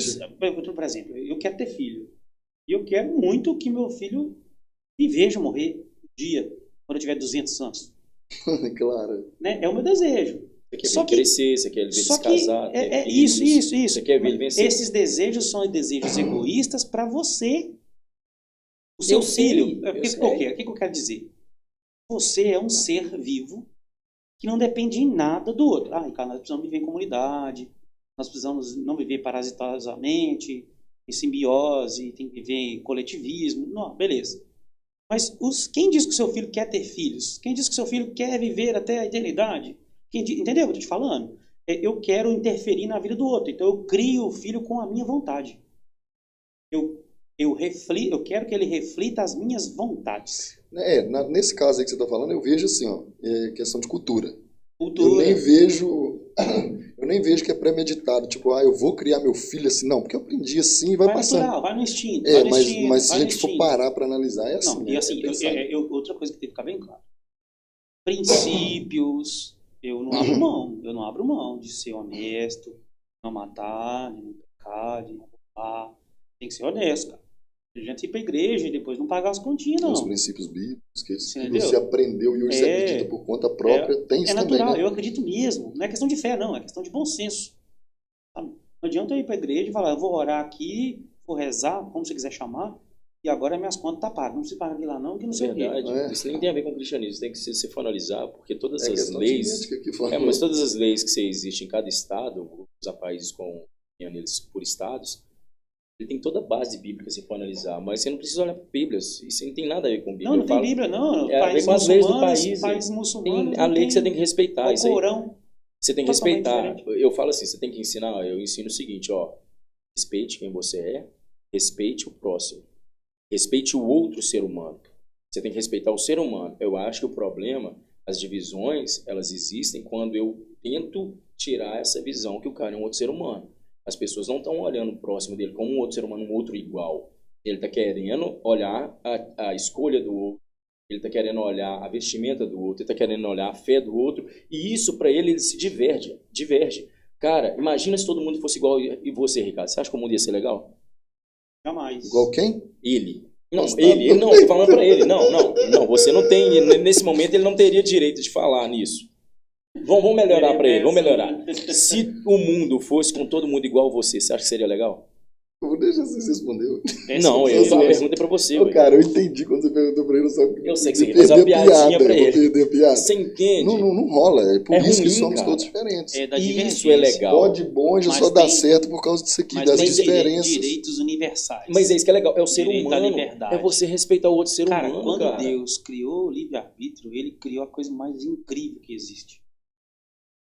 [SPEAKER 1] por exemplo, eu quero ter filho. E eu quero muito que meu filho me veja morrer um dia, quando eu tiver 200 anos.
[SPEAKER 3] Claro.
[SPEAKER 1] Né? É o meu desejo.
[SPEAKER 2] Você quer ver ele crescer, você quer ver ele se casar.
[SPEAKER 1] Isso.
[SPEAKER 2] Você quer ver ele vencer.
[SPEAKER 1] Esses desejos são desejos egoístas para você. O seu filho. O que eu quero dizer? Você é um ser vivo que não depende em nada do outro. Cara, nós precisamos viver em comunidade, nós precisamos não viver parasitosamente, em simbiose, tem que viver em coletivismo. Não, beleza. Mas quem diz que o seu filho quer ter filhos? Quem diz que o seu filho quer viver até a eternidade? Entendeu o que eu estou te falando? Eu quero interferir na vida do outro. Então eu crio o filho com a minha vontade. Eu quero que ele reflita as minhas vontades.
[SPEAKER 3] Nesse caso aí que você está falando, eu vejo assim, questão de cultura.
[SPEAKER 1] Eu
[SPEAKER 3] nem vejo que é premeditado, tipo, eu vou criar meu filho assim, não, porque eu aprendi assim e vai passando.
[SPEAKER 1] Natural, vai no instinto.
[SPEAKER 3] Mas se a gente for parar para analisar, é assim.
[SPEAKER 1] Não, e assim, outra coisa que tem que ficar bem claro. Princípios, eu não abro mão de ser honesto, não matar, de não pecar, de não roubar. Tem que ser honesto, cara. A gente ir para a igreja e depois não pagar as continhas, não.
[SPEAKER 3] Os princípios bíblicos que você aprendeu e hoje você acredita por conta própria, tem isso
[SPEAKER 1] natural,
[SPEAKER 3] também, né?
[SPEAKER 1] Eu acredito mesmo. Não é questão de fé, não. É questão de bom senso. Sabe? Não adianta eu ir para a igreja e falar, eu vou orar aqui, vou rezar, como você quiser chamar, e agora minhas contas estão pagas. Não precisa pagar aquilo lá não, que não sei o quê.
[SPEAKER 2] Verdade. Isso nem tem a ver com cristianismo. Tem que se for analisar, porque todas as leis... mas todas as leis que existem em cada estado, os países com eles por estados, ele tem toda a base bíblica se for analisar, mas você não precisa olhar para a Bíblia, isso não tem nada a ver com Bíblia.
[SPEAKER 1] Não tem Bíblia, não.
[SPEAKER 2] É a ver com as leis do país.
[SPEAKER 1] Países muçulmanos.
[SPEAKER 2] Tem a lei que você tem que respeitar.
[SPEAKER 1] O Corão.
[SPEAKER 2] Você tem que respeitar. Eu falo assim, você tem que ensinar, eu ensino o seguinte, ó, respeite quem você é, respeite o próximo, respeite o outro ser humano. Você tem que respeitar o ser humano. Eu acho que o problema, as divisões, elas existem quando eu tento tirar essa visão que o cara é um outro ser humano. As pessoas não estão olhando o próximo dele como um outro ser humano, um outro igual. Ele está querendo olhar a escolha do outro, ele está querendo olhar a vestimenta do outro, ele está querendo olhar a fé do outro, e isso para ele se diverge. Cara, imagina se todo mundo fosse igual e você, Ricardo. Você acha que o mundo ia ser legal?
[SPEAKER 1] Jamais.
[SPEAKER 3] Igual quem?
[SPEAKER 2] Ele. Não, ele não, tô falando para ele. Não, você não tem, nesse momento ele não teria direito de falar nisso. Vamos melhorar para ele, vamos melhorar. Se o mundo fosse com todo mundo igual você acha que seria legal?
[SPEAKER 3] Deixa você responder.
[SPEAKER 2] Não, a pergunta é pra você.
[SPEAKER 3] Cara, eu entendi quando você perguntou pra ele.
[SPEAKER 2] Eu sei que você quer fazer uma piadinha pra ele.
[SPEAKER 3] Perder a piada.
[SPEAKER 2] Você entende?
[SPEAKER 3] Não rola. É por isso
[SPEAKER 2] ruim,
[SPEAKER 3] que somos
[SPEAKER 2] cara.
[SPEAKER 3] todos diferentes.
[SPEAKER 2] Isso é legal.
[SPEAKER 3] Pode bom já só dá certo por causa disso aqui, das diferenças.
[SPEAKER 1] Direitos universais.
[SPEAKER 2] Mas é isso que é legal. É o ser humano.
[SPEAKER 1] Liberdade.
[SPEAKER 2] É você respeitar o outro ser humano,
[SPEAKER 1] quando
[SPEAKER 2] cara.
[SPEAKER 1] Deus criou o livre-arbítrio, ele criou a coisa mais incrível que existe.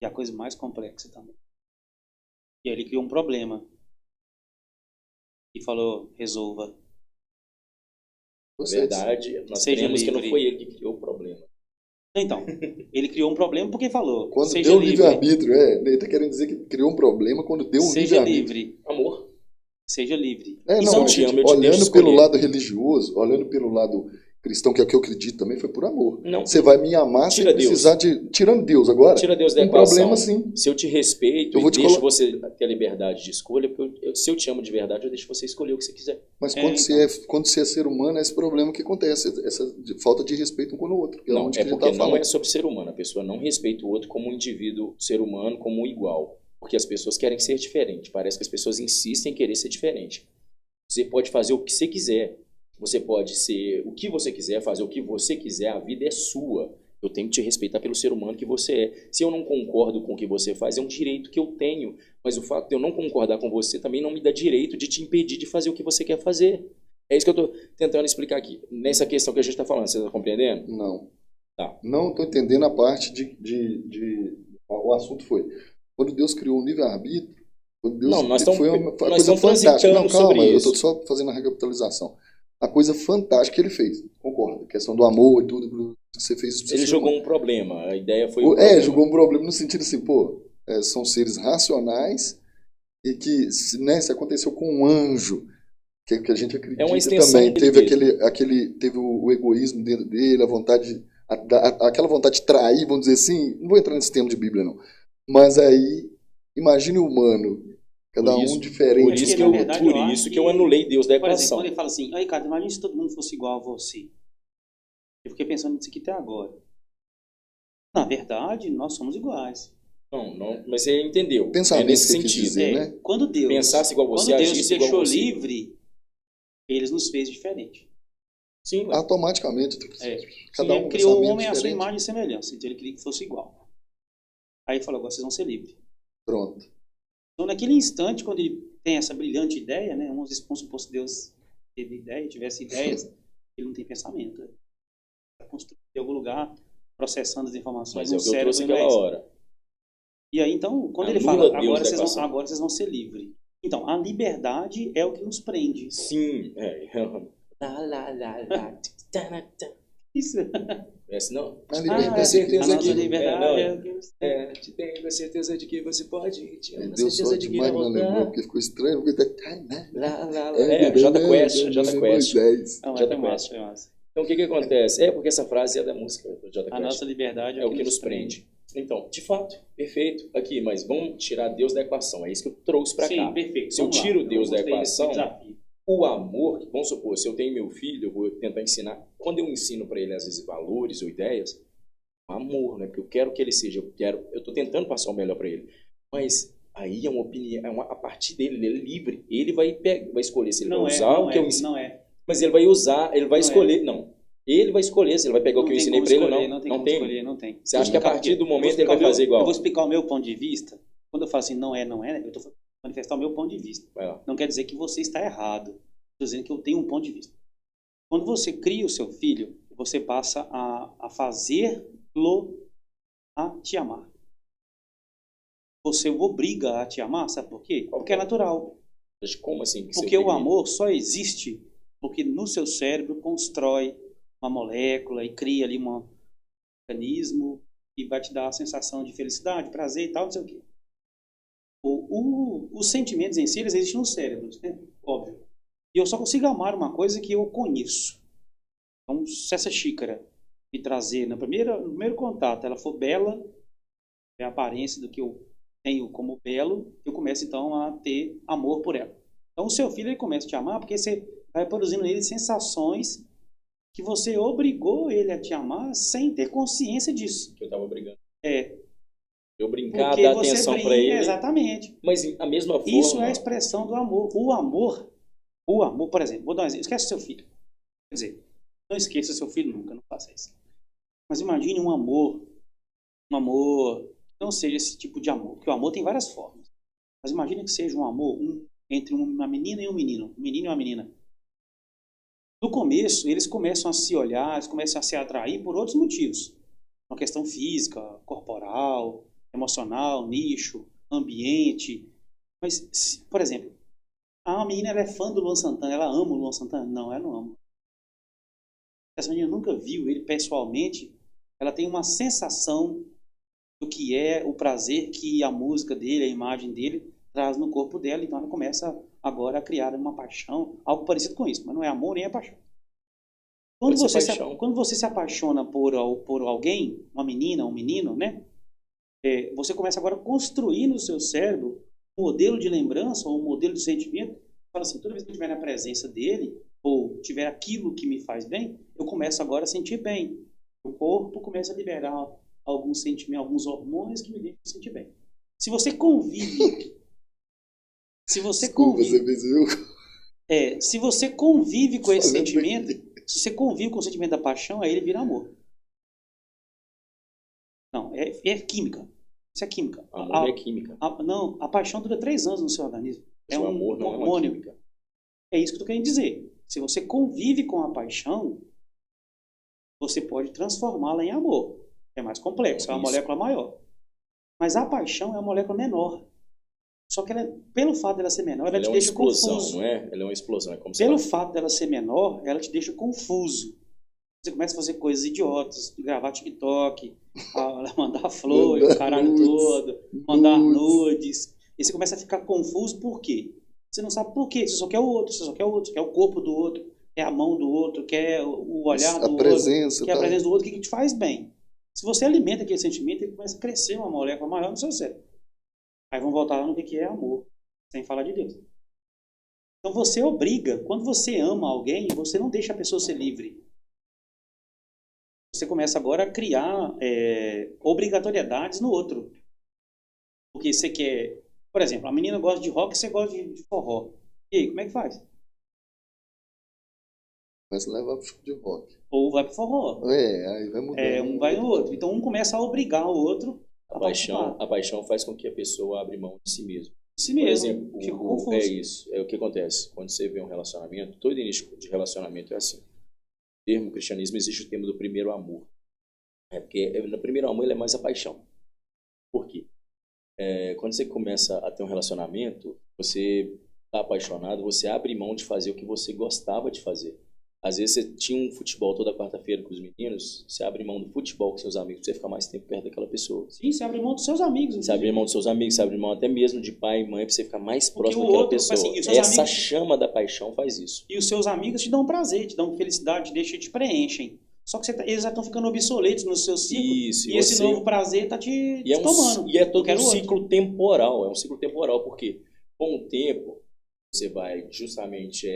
[SPEAKER 1] E a coisa mais complexa também. E aí ele criou um problema. E falou, resolva.
[SPEAKER 2] Na verdade, nós cremos que não foi ele que criou o problema.
[SPEAKER 1] Então, ele criou um problema porque falou,
[SPEAKER 3] quando
[SPEAKER 1] seja
[SPEAKER 3] deu
[SPEAKER 1] livre.
[SPEAKER 3] Livre-arbítrio, ele está querendo dizer que criou um problema quando deu um livre-arbítrio.
[SPEAKER 1] Seja livre.
[SPEAKER 2] Amor.
[SPEAKER 1] Seja livre.
[SPEAKER 3] Olhando pelo lado religioso, olhando pelo lado cristão, que é o que eu acredito também, foi por amor.
[SPEAKER 2] Não.
[SPEAKER 3] Você vai me amar sem precisar de... Tirando Deus agora.
[SPEAKER 2] Tira Deus da
[SPEAKER 3] equação.
[SPEAKER 2] Problema,
[SPEAKER 3] sim.
[SPEAKER 2] Se eu te respeito e deixo você ter a liberdade de escolha, porque se eu te amo de verdade, eu deixo você escolher o que você quiser.
[SPEAKER 3] Mas quando você é ser humano, é esse problema que acontece, essa falta de respeito um com o outro.
[SPEAKER 2] Não, porque não é sobre ser humano. A pessoa não respeita o outro como um indivíduo, ser humano, como um igual. Porque as pessoas querem ser diferente. Parece que as pessoas insistem em querer ser diferente. Você pode fazer o que você quiser. Você pode ser o que você quiser, fazer o que você quiser, a vida é sua. Eu tenho que te respeitar pelo ser humano que você é. Se eu não concordo com o que você faz, é um direito que eu tenho. Mas o fato de eu não concordar com você também não me dá direito de te impedir de fazer o que você quer fazer. É isso que eu estou tentando explicar aqui. Nessa questão que a gente está falando, você está compreendendo?
[SPEAKER 3] Não.
[SPEAKER 2] Tá.
[SPEAKER 3] Não estou entendendo a parte o assunto foi, quando Deus criou o livre-arbítrio,
[SPEAKER 2] nós estamos
[SPEAKER 3] fantástica. Não, calma,
[SPEAKER 2] eu
[SPEAKER 3] estou só fazendo a recapitalização. A coisa fantástica que ele fez, concordo. A questão do amor e tudo que você fez.
[SPEAKER 2] Ele jogou um problema, a ideia foi
[SPEAKER 3] jogou um problema no sentido assim, são seres racionais e que, se aconteceu com um anjo, que a gente acredita
[SPEAKER 2] uma extensão
[SPEAKER 3] também, teve o egoísmo dentro dele, a vontade, aquela vontade de trair, vamos dizer assim, não vou entrar nesse termo de Bíblia não, mas aí, imagine o humano, cada um diferente.
[SPEAKER 2] Por isso que eu anulei Deus da equação.
[SPEAKER 1] Por exemplo, quando ele fala assim, aí, cara, imagina se todo mundo fosse igual a você. Eu fiquei pensando nisso aqui até agora. Na verdade, nós somos iguais.
[SPEAKER 2] Não, mas você entendeu.
[SPEAKER 3] Pensamento
[SPEAKER 2] nesse sentido.
[SPEAKER 3] Dizer, né?
[SPEAKER 1] Quando Deus
[SPEAKER 2] pensasse igual você,
[SPEAKER 1] quando Deus
[SPEAKER 2] agisse igual
[SPEAKER 1] deixou
[SPEAKER 2] você.
[SPEAKER 1] livre, eles nos fez diferente.
[SPEAKER 2] Sim,
[SPEAKER 3] automaticamente.
[SPEAKER 1] Cada um criou o homem à sua imagem e semelhança. Então ele queria que fosse igual. Aí ele falou, agora vocês vão ser livres.
[SPEAKER 3] Pronto.
[SPEAKER 1] Então, naquele instante, quando ele tem essa brilhante ideia, né? Vamos supor se Deus tivesse ideias, ele não tem pensamento. Ele está construindo em algum lugar, processando as informações.
[SPEAKER 2] Mas é o que eu trouxe aquela hora.
[SPEAKER 1] E aí, então, quando ele fala, agora vocês vão ser livres. Então, a liberdade é o que nos prende.
[SPEAKER 2] Sim.
[SPEAKER 1] Isso.
[SPEAKER 2] Não.
[SPEAKER 3] A liberdade.
[SPEAKER 2] Tenho a certeza de que você pode.
[SPEAKER 3] Deus só demais não lembrou, porque ficou estranho.
[SPEAKER 2] Jota Quest. Então, o que acontece? Porque essa frase é da música do Jota Quest.
[SPEAKER 1] A nossa liberdade
[SPEAKER 2] é o que nos prende. Então, de fato, perfeito. Aqui, mas vamos tirar Deus da equação. É isso que eu trouxe para cá.
[SPEAKER 1] Sim, perfeito.
[SPEAKER 2] Se eu tiro Deus da equação, o amor, vamos supor, se eu tenho meu filho, eu vou tentar ensinar. Quando eu ensino para ele, às vezes, valores ou ideias, amor, né? Porque eu quero que ele seja, eu estou tentando passar o melhor para ele. Mas aí é uma opinião, a partir dele, ele é livre. Ele vai escolher se ele vai usar o que eu ensino.
[SPEAKER 1] Não é.
[SPEAKER 2] Mas ele vai usar, ele vai escolher, não. Ele vai escolher se ele vai pegar o que eu ensinei pra ele ou não.
[SPEAKER 1] Não tem como escolher, não tem.
[SPEAKER 2] Você acha que a partir do momento ele vai fazer igual?
[SPEAKER 1] Eu vou explicar o meu ponto de vista. Quando eu falo assim, não é, eu tô manifestar o meu ponto de vista. Não quer dizer que você está errado. Estou dizendo que eu tenho um ponto de vista. Quando você cria o seu filho, você passa a fazê-lo a te amar. Você o obriga a te amar, sabe por quê? Porque é natural.
[SPEAKER 2] Mas como assim?
[SPEAKER 1] Porque o amor só existe porque no seu cérebro constrói uma molécula e cria ali um mecanismo que vai te dar a sensação de felicidade, prazer e tal, não sei o quê. Os sentimentos em si, eles existem no cérebro, né? Óbvio. E eu só consigo amar uma coisa que eu conheço. Então, se essa xícara me trazer no primeiro contato, ela for bela, é a aparência do que eu tenho como belo, eu começo então a ter amor por ela. Então, o seu filho ele começa a te amar porque você vai produzindo nele sensações que você obrigou ele a te amar sem ter consciência disso.
[SPEAKER 2] Que eu estava obrigando.
[SPEAKER 1] Eu
[SPEAKER 2] brincar, dar atenção para ele.
[SPEAKER 1] Exatamente.
[SPEAKER 2] Mas a mesma forma...
[SPEAKER 1] Isso é a expressão do amor. O amor, por exemplo, vou dar um exemplo. Esquece seu filho. Quer dizer, não esqueça seu filho nunca, não faça isso. Mas imagine um amor não seja esse tipo de amor, porque o amor tem várias formas. Mas imagine que seja um amor entre uma menina e um menino e uma menina. No começo, eles começam a se olhar, eles começam a se atrair por outros motivos. Uma questão física, corporal, emocional, nicho, ambiente. Mas, por exemplo, a menina ela é fã do Luan Santana, ela ama o Luan Santana? Não, ela não ama. Essa menina nunca viu ele pessoalmente, ela tem uma sensação do que é o prazer que a música dele, a imagem dele traz no corpo dela, então ela começa agora a criar uma paixão, algo parecido com isso, mas não é amor nem é paixão. Quando você se apaixona por alguém, uma menina, um menino, né? Você começa agora a construir no seu cérebro um modelo de lembrança ou um modelo de sentimento. Fala assim, toda vez que eu estiver na presença dele, ou tiver aquilo que me faz bem, eu começo agora a sentir bem. O corpo começa a liberar alguns sentimentos, alguns hormônios que me deixam sentir bem. Se você convive... se você convive com esse sentimento, se você convive com o sentimento da paixão, aí ele vira amor. Não, é química. Isso é química.
[SPEAKER 2] Amor é química.
[SPEAKER 1] Não, a paixão dura 3 anos no seu organismo.
[SPEAKER 2] É um amor, não hormônio. É uma química.
[SPEAKER 1] É isso que eu estou querendo dizer. Se você convive com a paixão, você pode transformá-la em amor. É mais complexo, é uma molécula maior. Mas a paixão é uma molécula menor. Só que pelo fato dela ser menor, ela te deixa confuso.
[SPEAKER 2] Não é? Ela é uma explosão, é como
[SPEAKER 1] pelo fato dela ser menor, ela te deixa confuso. Você começa a fazer coisas idiotas, gravar TikTok, mandar flores, o caralho todo, mandar nudes. E você começa a ficar confuso por quê? Você não sabe por quê. Você só quer o outro, você quer o corpo do outro, quer a mão do outro, quer o olhar do outro, quer a presença do outro, que te faz bem. Se você alimenta aquele sentimento, ele começa a crescer uma molécula maior no seu cérebro. Aí vamos voltar lá no que é amor, sem falar de Deus. Então você obriga, quando você ama alguém, você não deixa a pessoa ser livre. Você começa agora a criar obrigatoriedades no outro. Porque você quer... Por exemplo, a menina gosta de rock e você gosta de forró. E aí, como é que faz?
[SPEAKER 3] Mas leva pro de rock.
[SPEAKER 1] Ou vai pro forró.
[SPEAKER 3] Aí vai mudando.
[SPEAKER 1] Um vai no outro. Então um começa a obrigar o outro a participar.
[SPEAKER 2] A paixão faz com que a pessoa abra mão de si mesmo.
[SPEAKER 1] De si mesmo.
[SPEAKER 2] Por exemplo, é isso. É o que acontece. Quando você vê um relacionamento, todo início de relacionamento é assim. No termo cristianismo existe o termo do primeiro amor. Porque no primeiro amor ele é mais a paixão. Por quê? Quando você começa a ter um relacionamento, você está apaixonado, você abre mão de fazer o que você gostava de fazer. Às vezes você tinha um futebol toda quarta-feira com os meninos, você abre mão do futebol com seus amigos pra você ficar mais tempo perto daquela pessoa.
[SPEAKER 1] Sim, você abre mão dos seus amigos.
[SPEAKER 2] Você abre mão dos seus amigos, você abre mão até mesmo de pai e mãe pra você ficar mais próximo daquela pessoa. Assim, essa chama da paixão faz isso.
[SPEAKER 1] E os seus amigos te dão prazer, te dão felicidade, te preenchem. Só que eles já estão ficando obsoletos no seu ciclo. Isso, e esse novo prazer tá te tomando.
[SPEAKER 2] E é todo um ciclo temporal. É um ciclo temporal, porque com o tempo você vai justamente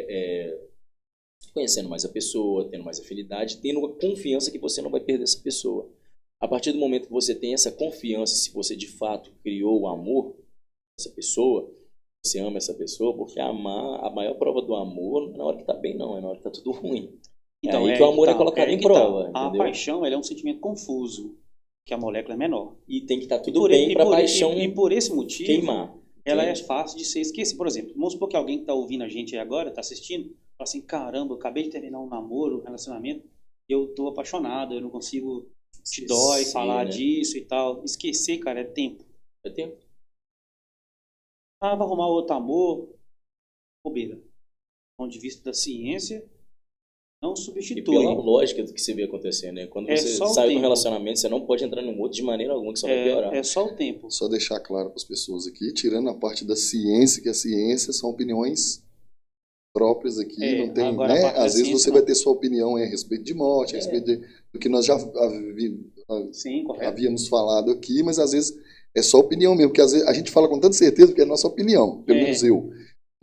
[SPEAKER 2] conhecendo mais a pessoa, tendo mais afinidade, tendo a confiança que você não vai perder essa pessoa. A partir do momento que você tem essa confiança, se você de fato criou o amor dessa pessoa, você ama essa pessoa, porque amar, a maior prova do amor não é na hora que tá bem, não, é na hora que tá tudo ruim.
[SPEAKER 1] Então,
[SPEAKER 2] é aí que o amor é colocado em prova,
[SPEAKER 1] A
[SPEAKER 2] entendeu?
[SPEAKER 1] paixão, ela é um sentimento confuso, que a molécula é menor.
[SPEAKER 2] E tem que estar tudo bem para a paixão
[SPEAKER 1] e por esse motivo,
[SPEAKER 2] queimar.
[SPEAKER 1] Ela é fácil de ser esquecida. Por exemplo, vamos supor que alguém que está ouvindo a gente aí agora, está assistindo, fala assim, caramba, eu acabei de terminar um namoro, um relacionamento, eu tô apaixonado, eu não consigo, te dói falar disso e tal. Esquecer, cara, é tempo.
[SPEAKER 2] É tempo.
[SPEAKER 1] Ah, vai arrumar outro amor, bobeira. Do ponto de vista da ciência, não substitui.
[SPEAKER 2] E pela lógica do que você vê acontecendo, né? Quando você sai de um relacionamento, você não pode entrar no outro de maneira alguma, que só vai piorar.
[SPEAKER 1] É só o tempo.
[SPEAKER 3] Só deixar claro para as pessoas aqui, tirando a parte da ciência, que a ciência são opiniões próprias aqui, não tem,
[SPEAKER 1] agora,
[SPEAKER 3] né? Às vezes você vai ter sua opinião a respeito de morte, a respeito do que nós já havíamos falado aqui, mas às vezes é só opinião mesmo, porque às vezes a gente fala com tanta certeza porque é a nossa opinião, pelo menos eu.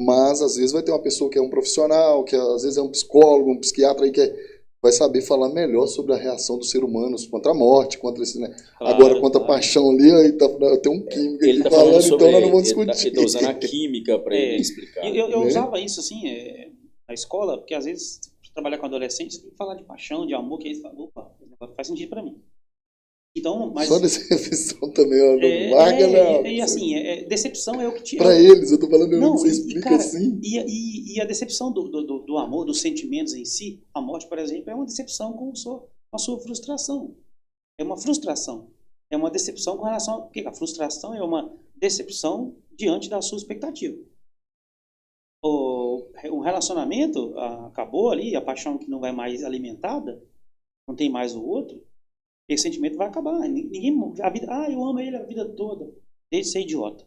[SPEAKER 3] Mas às vezes vai ter uma pessoa que é um profissional, que às vezes é um psicólogo, um psiquiatra aí que vai saber falar melhor sobre a reação do ser humano contra a morte, contra esse, né? Claro, agora, contra a paixão ali, aí tem um químico
[SPEAKER 2] ele
[SPEAKER 3] aqui
[SPEAKER 2] tá
[SPEAKER 3] falando,
[SPEAKER 2] sobre,
[SPEAKER 3] então nós não vamos discutir.
[SPEAKER 2] Ele tá usando a química para ele explicar.
[SPEAKER 1] Eu usava isso assim na escola, porque às vezes trabalhar com adolescentes, você tem que falar de paixão, de amor, que aí você fala, opa, faz sentido para mim. Então, mas,
[SPEAKER 3] só decepção também, ó, não larga não.
[SPEAKER 1] E assim, decepção é o que tira.
[SPEAKER 3] Pra eles, eu tô falando, não, você explica cara, assim.
[SPEAKER 1] E a decepção do amor, dos sentimentos em si, a morte, por exemplo, é uma decepção com a sua frustração. É uma frustração. É uma decepção com relação porque a frustração é uma decepção diante da sua expectativa. Um relacionamento acabou ali, a paixão que não vai mais alimentada, não tem mais o outro, esse sentimento vai acabar. Ninguém, a vida, eu amo ele a vida toda, desde ser idiota.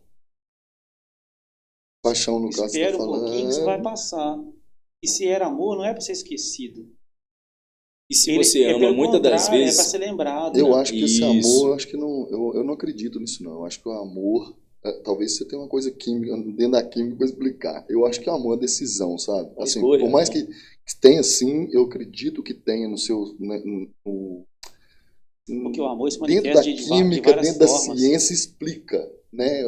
[SPEAKER 3] Paixão, no caso,
[SPEAKER 1] espera um pouquinho que você vai passar. E se era amor, não é para ser esquecido.
[SPEAKER 2] E se você ama, muitas das vezes...
[SPEAKER 1] é para ser lembrado.
[SPEAKER 3] Eu acho que esse amor, eu acho que não, eu não acredito nisso não. Eu acho que o amor, talvez você tenha uma coisa química, dentro da química para explicar. Eu acho que o amor é decisão, sabe? Assim,
[SPEAKER 2] escolha,
[SPEAKER 3] por mais que tenha sim, eu acredito que tenha no seu...
[SPEAKER 1] Porque o amor se
[SPEAKER 3] dentro da química, dentro da ciência explica, né,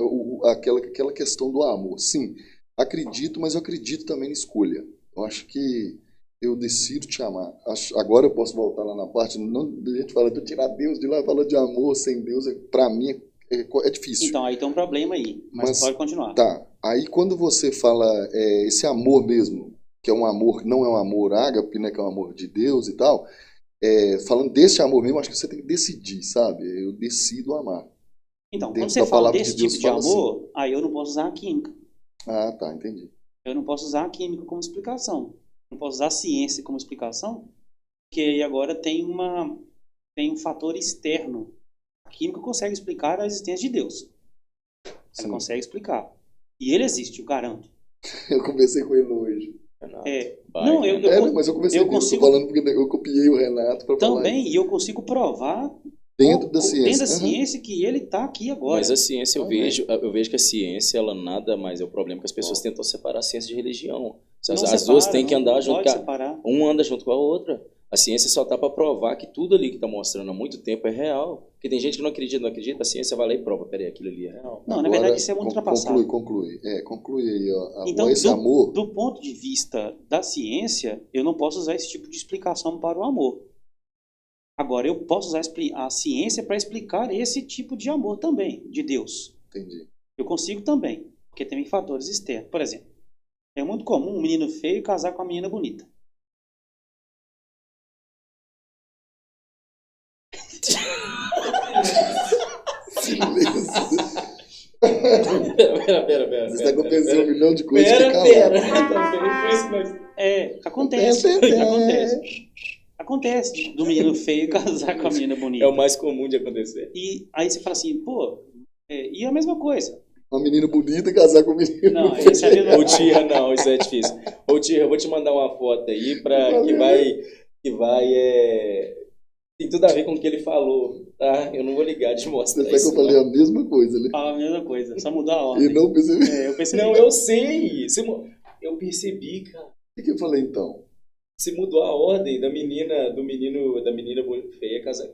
[SPEAKER 3] aquela questão do amor. Sim, acredito, mas eu acredito também na escolha. Eu acho que eu decido te amar. Agora eu posso voltar lá na parte, não, a gente fala de tirar Deus de lá, fala de amor sem Deus, para mim é difícil.
[SPEAKER 1] Então, aí tem um problema aí, mas pode continuar.
[SPEAKER 3] Tá, aí quando você fala esse amor mesmo, que é um amor, não é um amor ágape, né, que é um amor de Deus e tal... falando desse amor mesmo, acho que você tem que decidir, sabe? Eu decido amar.
[SPEAKER 1] Então, quando você fala desse tipo de amor, aí eu não posso usar a química.
[SPEAKER 3] Ah, tá, entendi.
[SPEAKER 1] Eu não posso usar a química como explicação. Não posso usar a ciência como explicação, porque aí agora tem um fator externo. A química consegue explicar a existência de Deus. Ela consegue explicar. E ele existe, eu garanto.
[SPEAKER 3] Eu conversei com ele hoje.
[SPEAKER 1] Mas
[SPEAKER 3] eu conversei com ele, eu tô falando porque eu copiei o Renato para falar.
[SPEAKER 1] Também, e eu consigo provar
[SPEAKER 3] dentro da ciência,
[SPEAKER 1] ciência que ele está aqui agora.
[SPEAKER 2] Mas a ciência, eu vejo que a ciência, ela nada mais é o problema que as pessoas tentam separar a ciência de religião. As duas têm que andar junto, um anda junto com a outra. A ciência só tá para provar que tudo ali que está mostrando há muito tempo é real. Porque tem gente que não acredita, a ciência vai lá e prova, peraí, aquilo ali é real.
[SPEAKER 1] Não, agora, na verdade isso é muito ultrapassado.
[SPEAKER 3] Conclui aí, ó.
[SPEAKER 1] Então,
[SPEAKER 3] esse amor...
[SPEAKER 1] do ponto de vista da ciência, eu não posso usar esse tipo de explicação para o amor. Agora, eu posso usar a ciência para explicar esse tipo de amor também, de Deus.
[SPEAKER 3] Entendi.
[SPEAKER 1] Eu consigo também, porque tem fatores externos. Por exemplo, é muito comum um menino feio casar com uma menina bonita.
[SPEAKER 2] Pera.
[SPEAKER 3] Você está compensando um milhão de coisas.
[SPEAKER 1] Acontece do menino feio casar com a menina bonita.
[SPEAKER 2] É o mais comum de acontecer.
[SPEAKER 1] E aí você fala assim, e a mesma coisa.
[SPEAKER 3] Uma menina bonita casar com um menino
[SPEAKER 1] não, esse é a mesma coisa.
[SPEAKER 2] Tia, não, isso é difícil. Tia, eu vou te mandar uma foto aí que vai tem tudo a ver com o que ele falou, tá? Eu não vou ligar de mostrar
[SPEAKER 3] isso. Você que eu falei a mesma coisa, né?
[SPEAKER 1] A mesma coisa, só mudar a ordem.
[SPEAKER 3] E não percebi.
[SPEAKER 1] Eu percebi.
[SPEAKER 2] Não, eu sei. Eu percebi, cara.
[SPEAKER 3] O que eu falei então?
[SPEAKER 2] Você mudou a ordem da menina feia casar.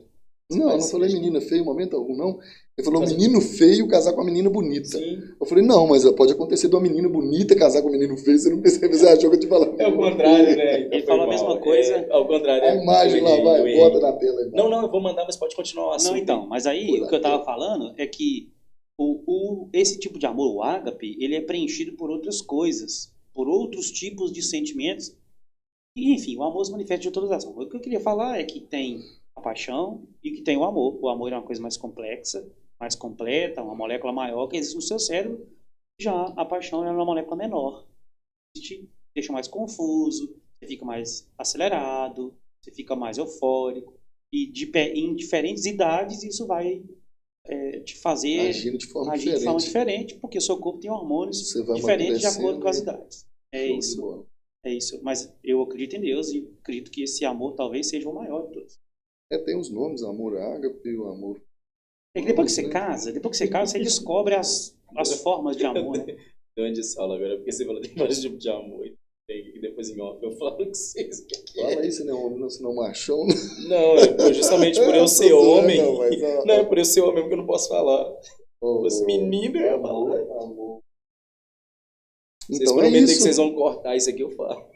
[SPEAKER 3] Não, eu não falei menina feia em momento algum, não. Ele falou menino feio casar com uma menina bonita.
[SPEAKER 2] Sim.
[SPEAKER 3] Eu falei, não, mas pode acontecer de uma menina bonita casar com um menino feio, você não percebe, você achou que eu te falava.
[SPEAKER 2] É o contrário, né?
[SPEAKER 1] Ele falou a mesma coisa.
[SPEAKER 2] É, ao contrário.
[SPEAKER 3] A imagem lá, vai, bota na tela aí.
[SPEAKER 2] Não, eu vou mandar, mas pode continuar o assunto.
[SPEAKER 1] Não, então, mas aí o que eu tava falando é que esse tipo de amor, o ágape, ele é preenchido por outras coisas, por outros tipos de sentimentos. E, enfim, o amor se manifesta de todas as formas. O que eu queria falar é que tem a paixão e que tem o amor. O amor é uma coisa mais complexa, mais completa, uma molécula maior que existe no seu cérebro. Já a paixão é uma molécula menor. Te deixa mais confuso, você fica mais acelerado, você fica mais eufórico. E em diferentes idades isso vai te fazer
[SPEAKER 3] agir de forma
[SPEAKER 1] diferente, porque o seu corpo tem hormônios diferentes de acordo com as idades. É isso. É isso. Mas eu acredito em Deus e acredito que esse amor talvez seja o maior de todos.
[SPEAKER 3] Tem os nomes, amor ágape, o amor...
[SPEAKER 1] É que depois que você casa, você descobre as formas de amor, né?
[SPEAKER 2] Grande sala agora, porque você falou de vários tipos de amor. E depois em off eu falo com vocês o que
[SPEAKER 3] Fala aí, se não machão.
[SPEAKER 2] Não, justamente por eu ser homem. Não, é por eu ser homem que eu não posso falar. Os meninos é amor. Vocês
[SPEAKER 3] Então
[SPEAKER 2] prometem que
[SPEAKER 3] isso.
[SPEAKER 2] vocês vão cortar isso aqui, eu falo.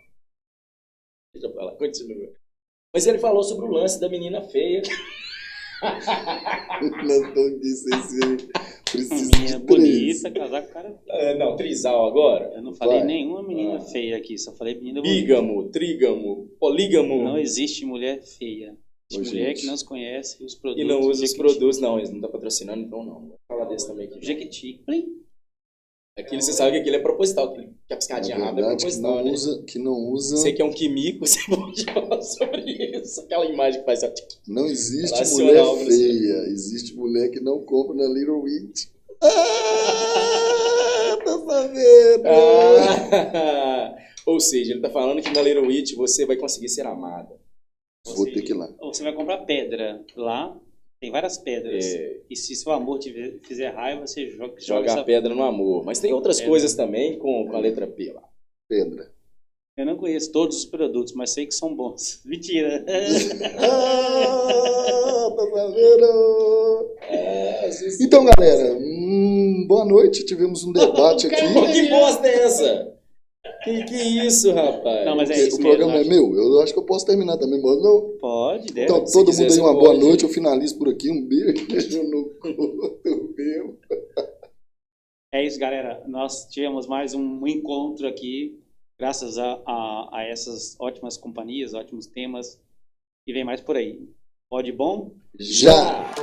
[SPEAKER 2] Deixa eu falar, continua. Mas ele falou sobre o lance da menina feia.
[SPEAKER 1] Menina bonita, casar com cara.
[SPEAKER 2] Não, trisal agora.
[SPEAKER 1] Eu não falei nenhuma menina feia aqui, só falei menina bonita.
[SPEAKER 2] Bígamo, trígamo, polígamo.
[SPEAKER 1] Não existe mulher feia. Existe mulher que não se conhece os produtos.
[SPEAKER 2] E não usa os produtos, não, eles não estão patrocinando, então não. Vou falar desse também aqui.
[SPEAKER 1] Jequiti.
[SPEAKER 2] Aquilo, você sabe que aquilo é proposital, que a piscadinha rápida é proposital,
[SPEAKER 3] que não usa...
[SPEAKER 2] Você que é um químico, você pode falar sobre isso. Aquela imagem que faz...
[SPEAKER 3] Não existe mulher feia, existe mulher que não compra na Little Witch. Tá sabendo?
[SPEAKER 2] Ou seja, ele tá falando que na Little Witch você vai conseguir ser amada.
[SPEAKER 3] Vou ter que ir lá.
[SPEAKER 1] Ou você vai comprar pedra. Lá tem várias pedras. E se seu amor te fizer raiva, você joga
[SPEAKER 2] a pedra no amor. Mas tem outras coisas também com a letra P lá.
[SPEAKER 3] Pedra.
[SPEAKER 1] Eu não conheço todos os produtos, mas sei que são bons. Mentira.
[SPEAKER 3] Tá sabendo? Então, galera, boa noite. Tivemos um debate aqui.
[SPEAKER 2] Que bosta é essa? Que isso, rapaz?
[SPEAKER 1] Não, mas é isso
[SPEAKER 3] o programa é meu. Eu acho que eu posso terminar também, mas não.
[SPEAKER 1] Pode, deve.
[SPEAKER 3] Então, todo mundo aí, uma boa noite. Eu finalizo por aqui. Um beijo no cotovelo.
[SPEAKER 1] É isso, galera. Nós tivemos mais um encontro aqui, graças a essas ótimas companhias, ótimos temas. E vem mais por aí. Pode bom?
[SPEAKER 3] Já!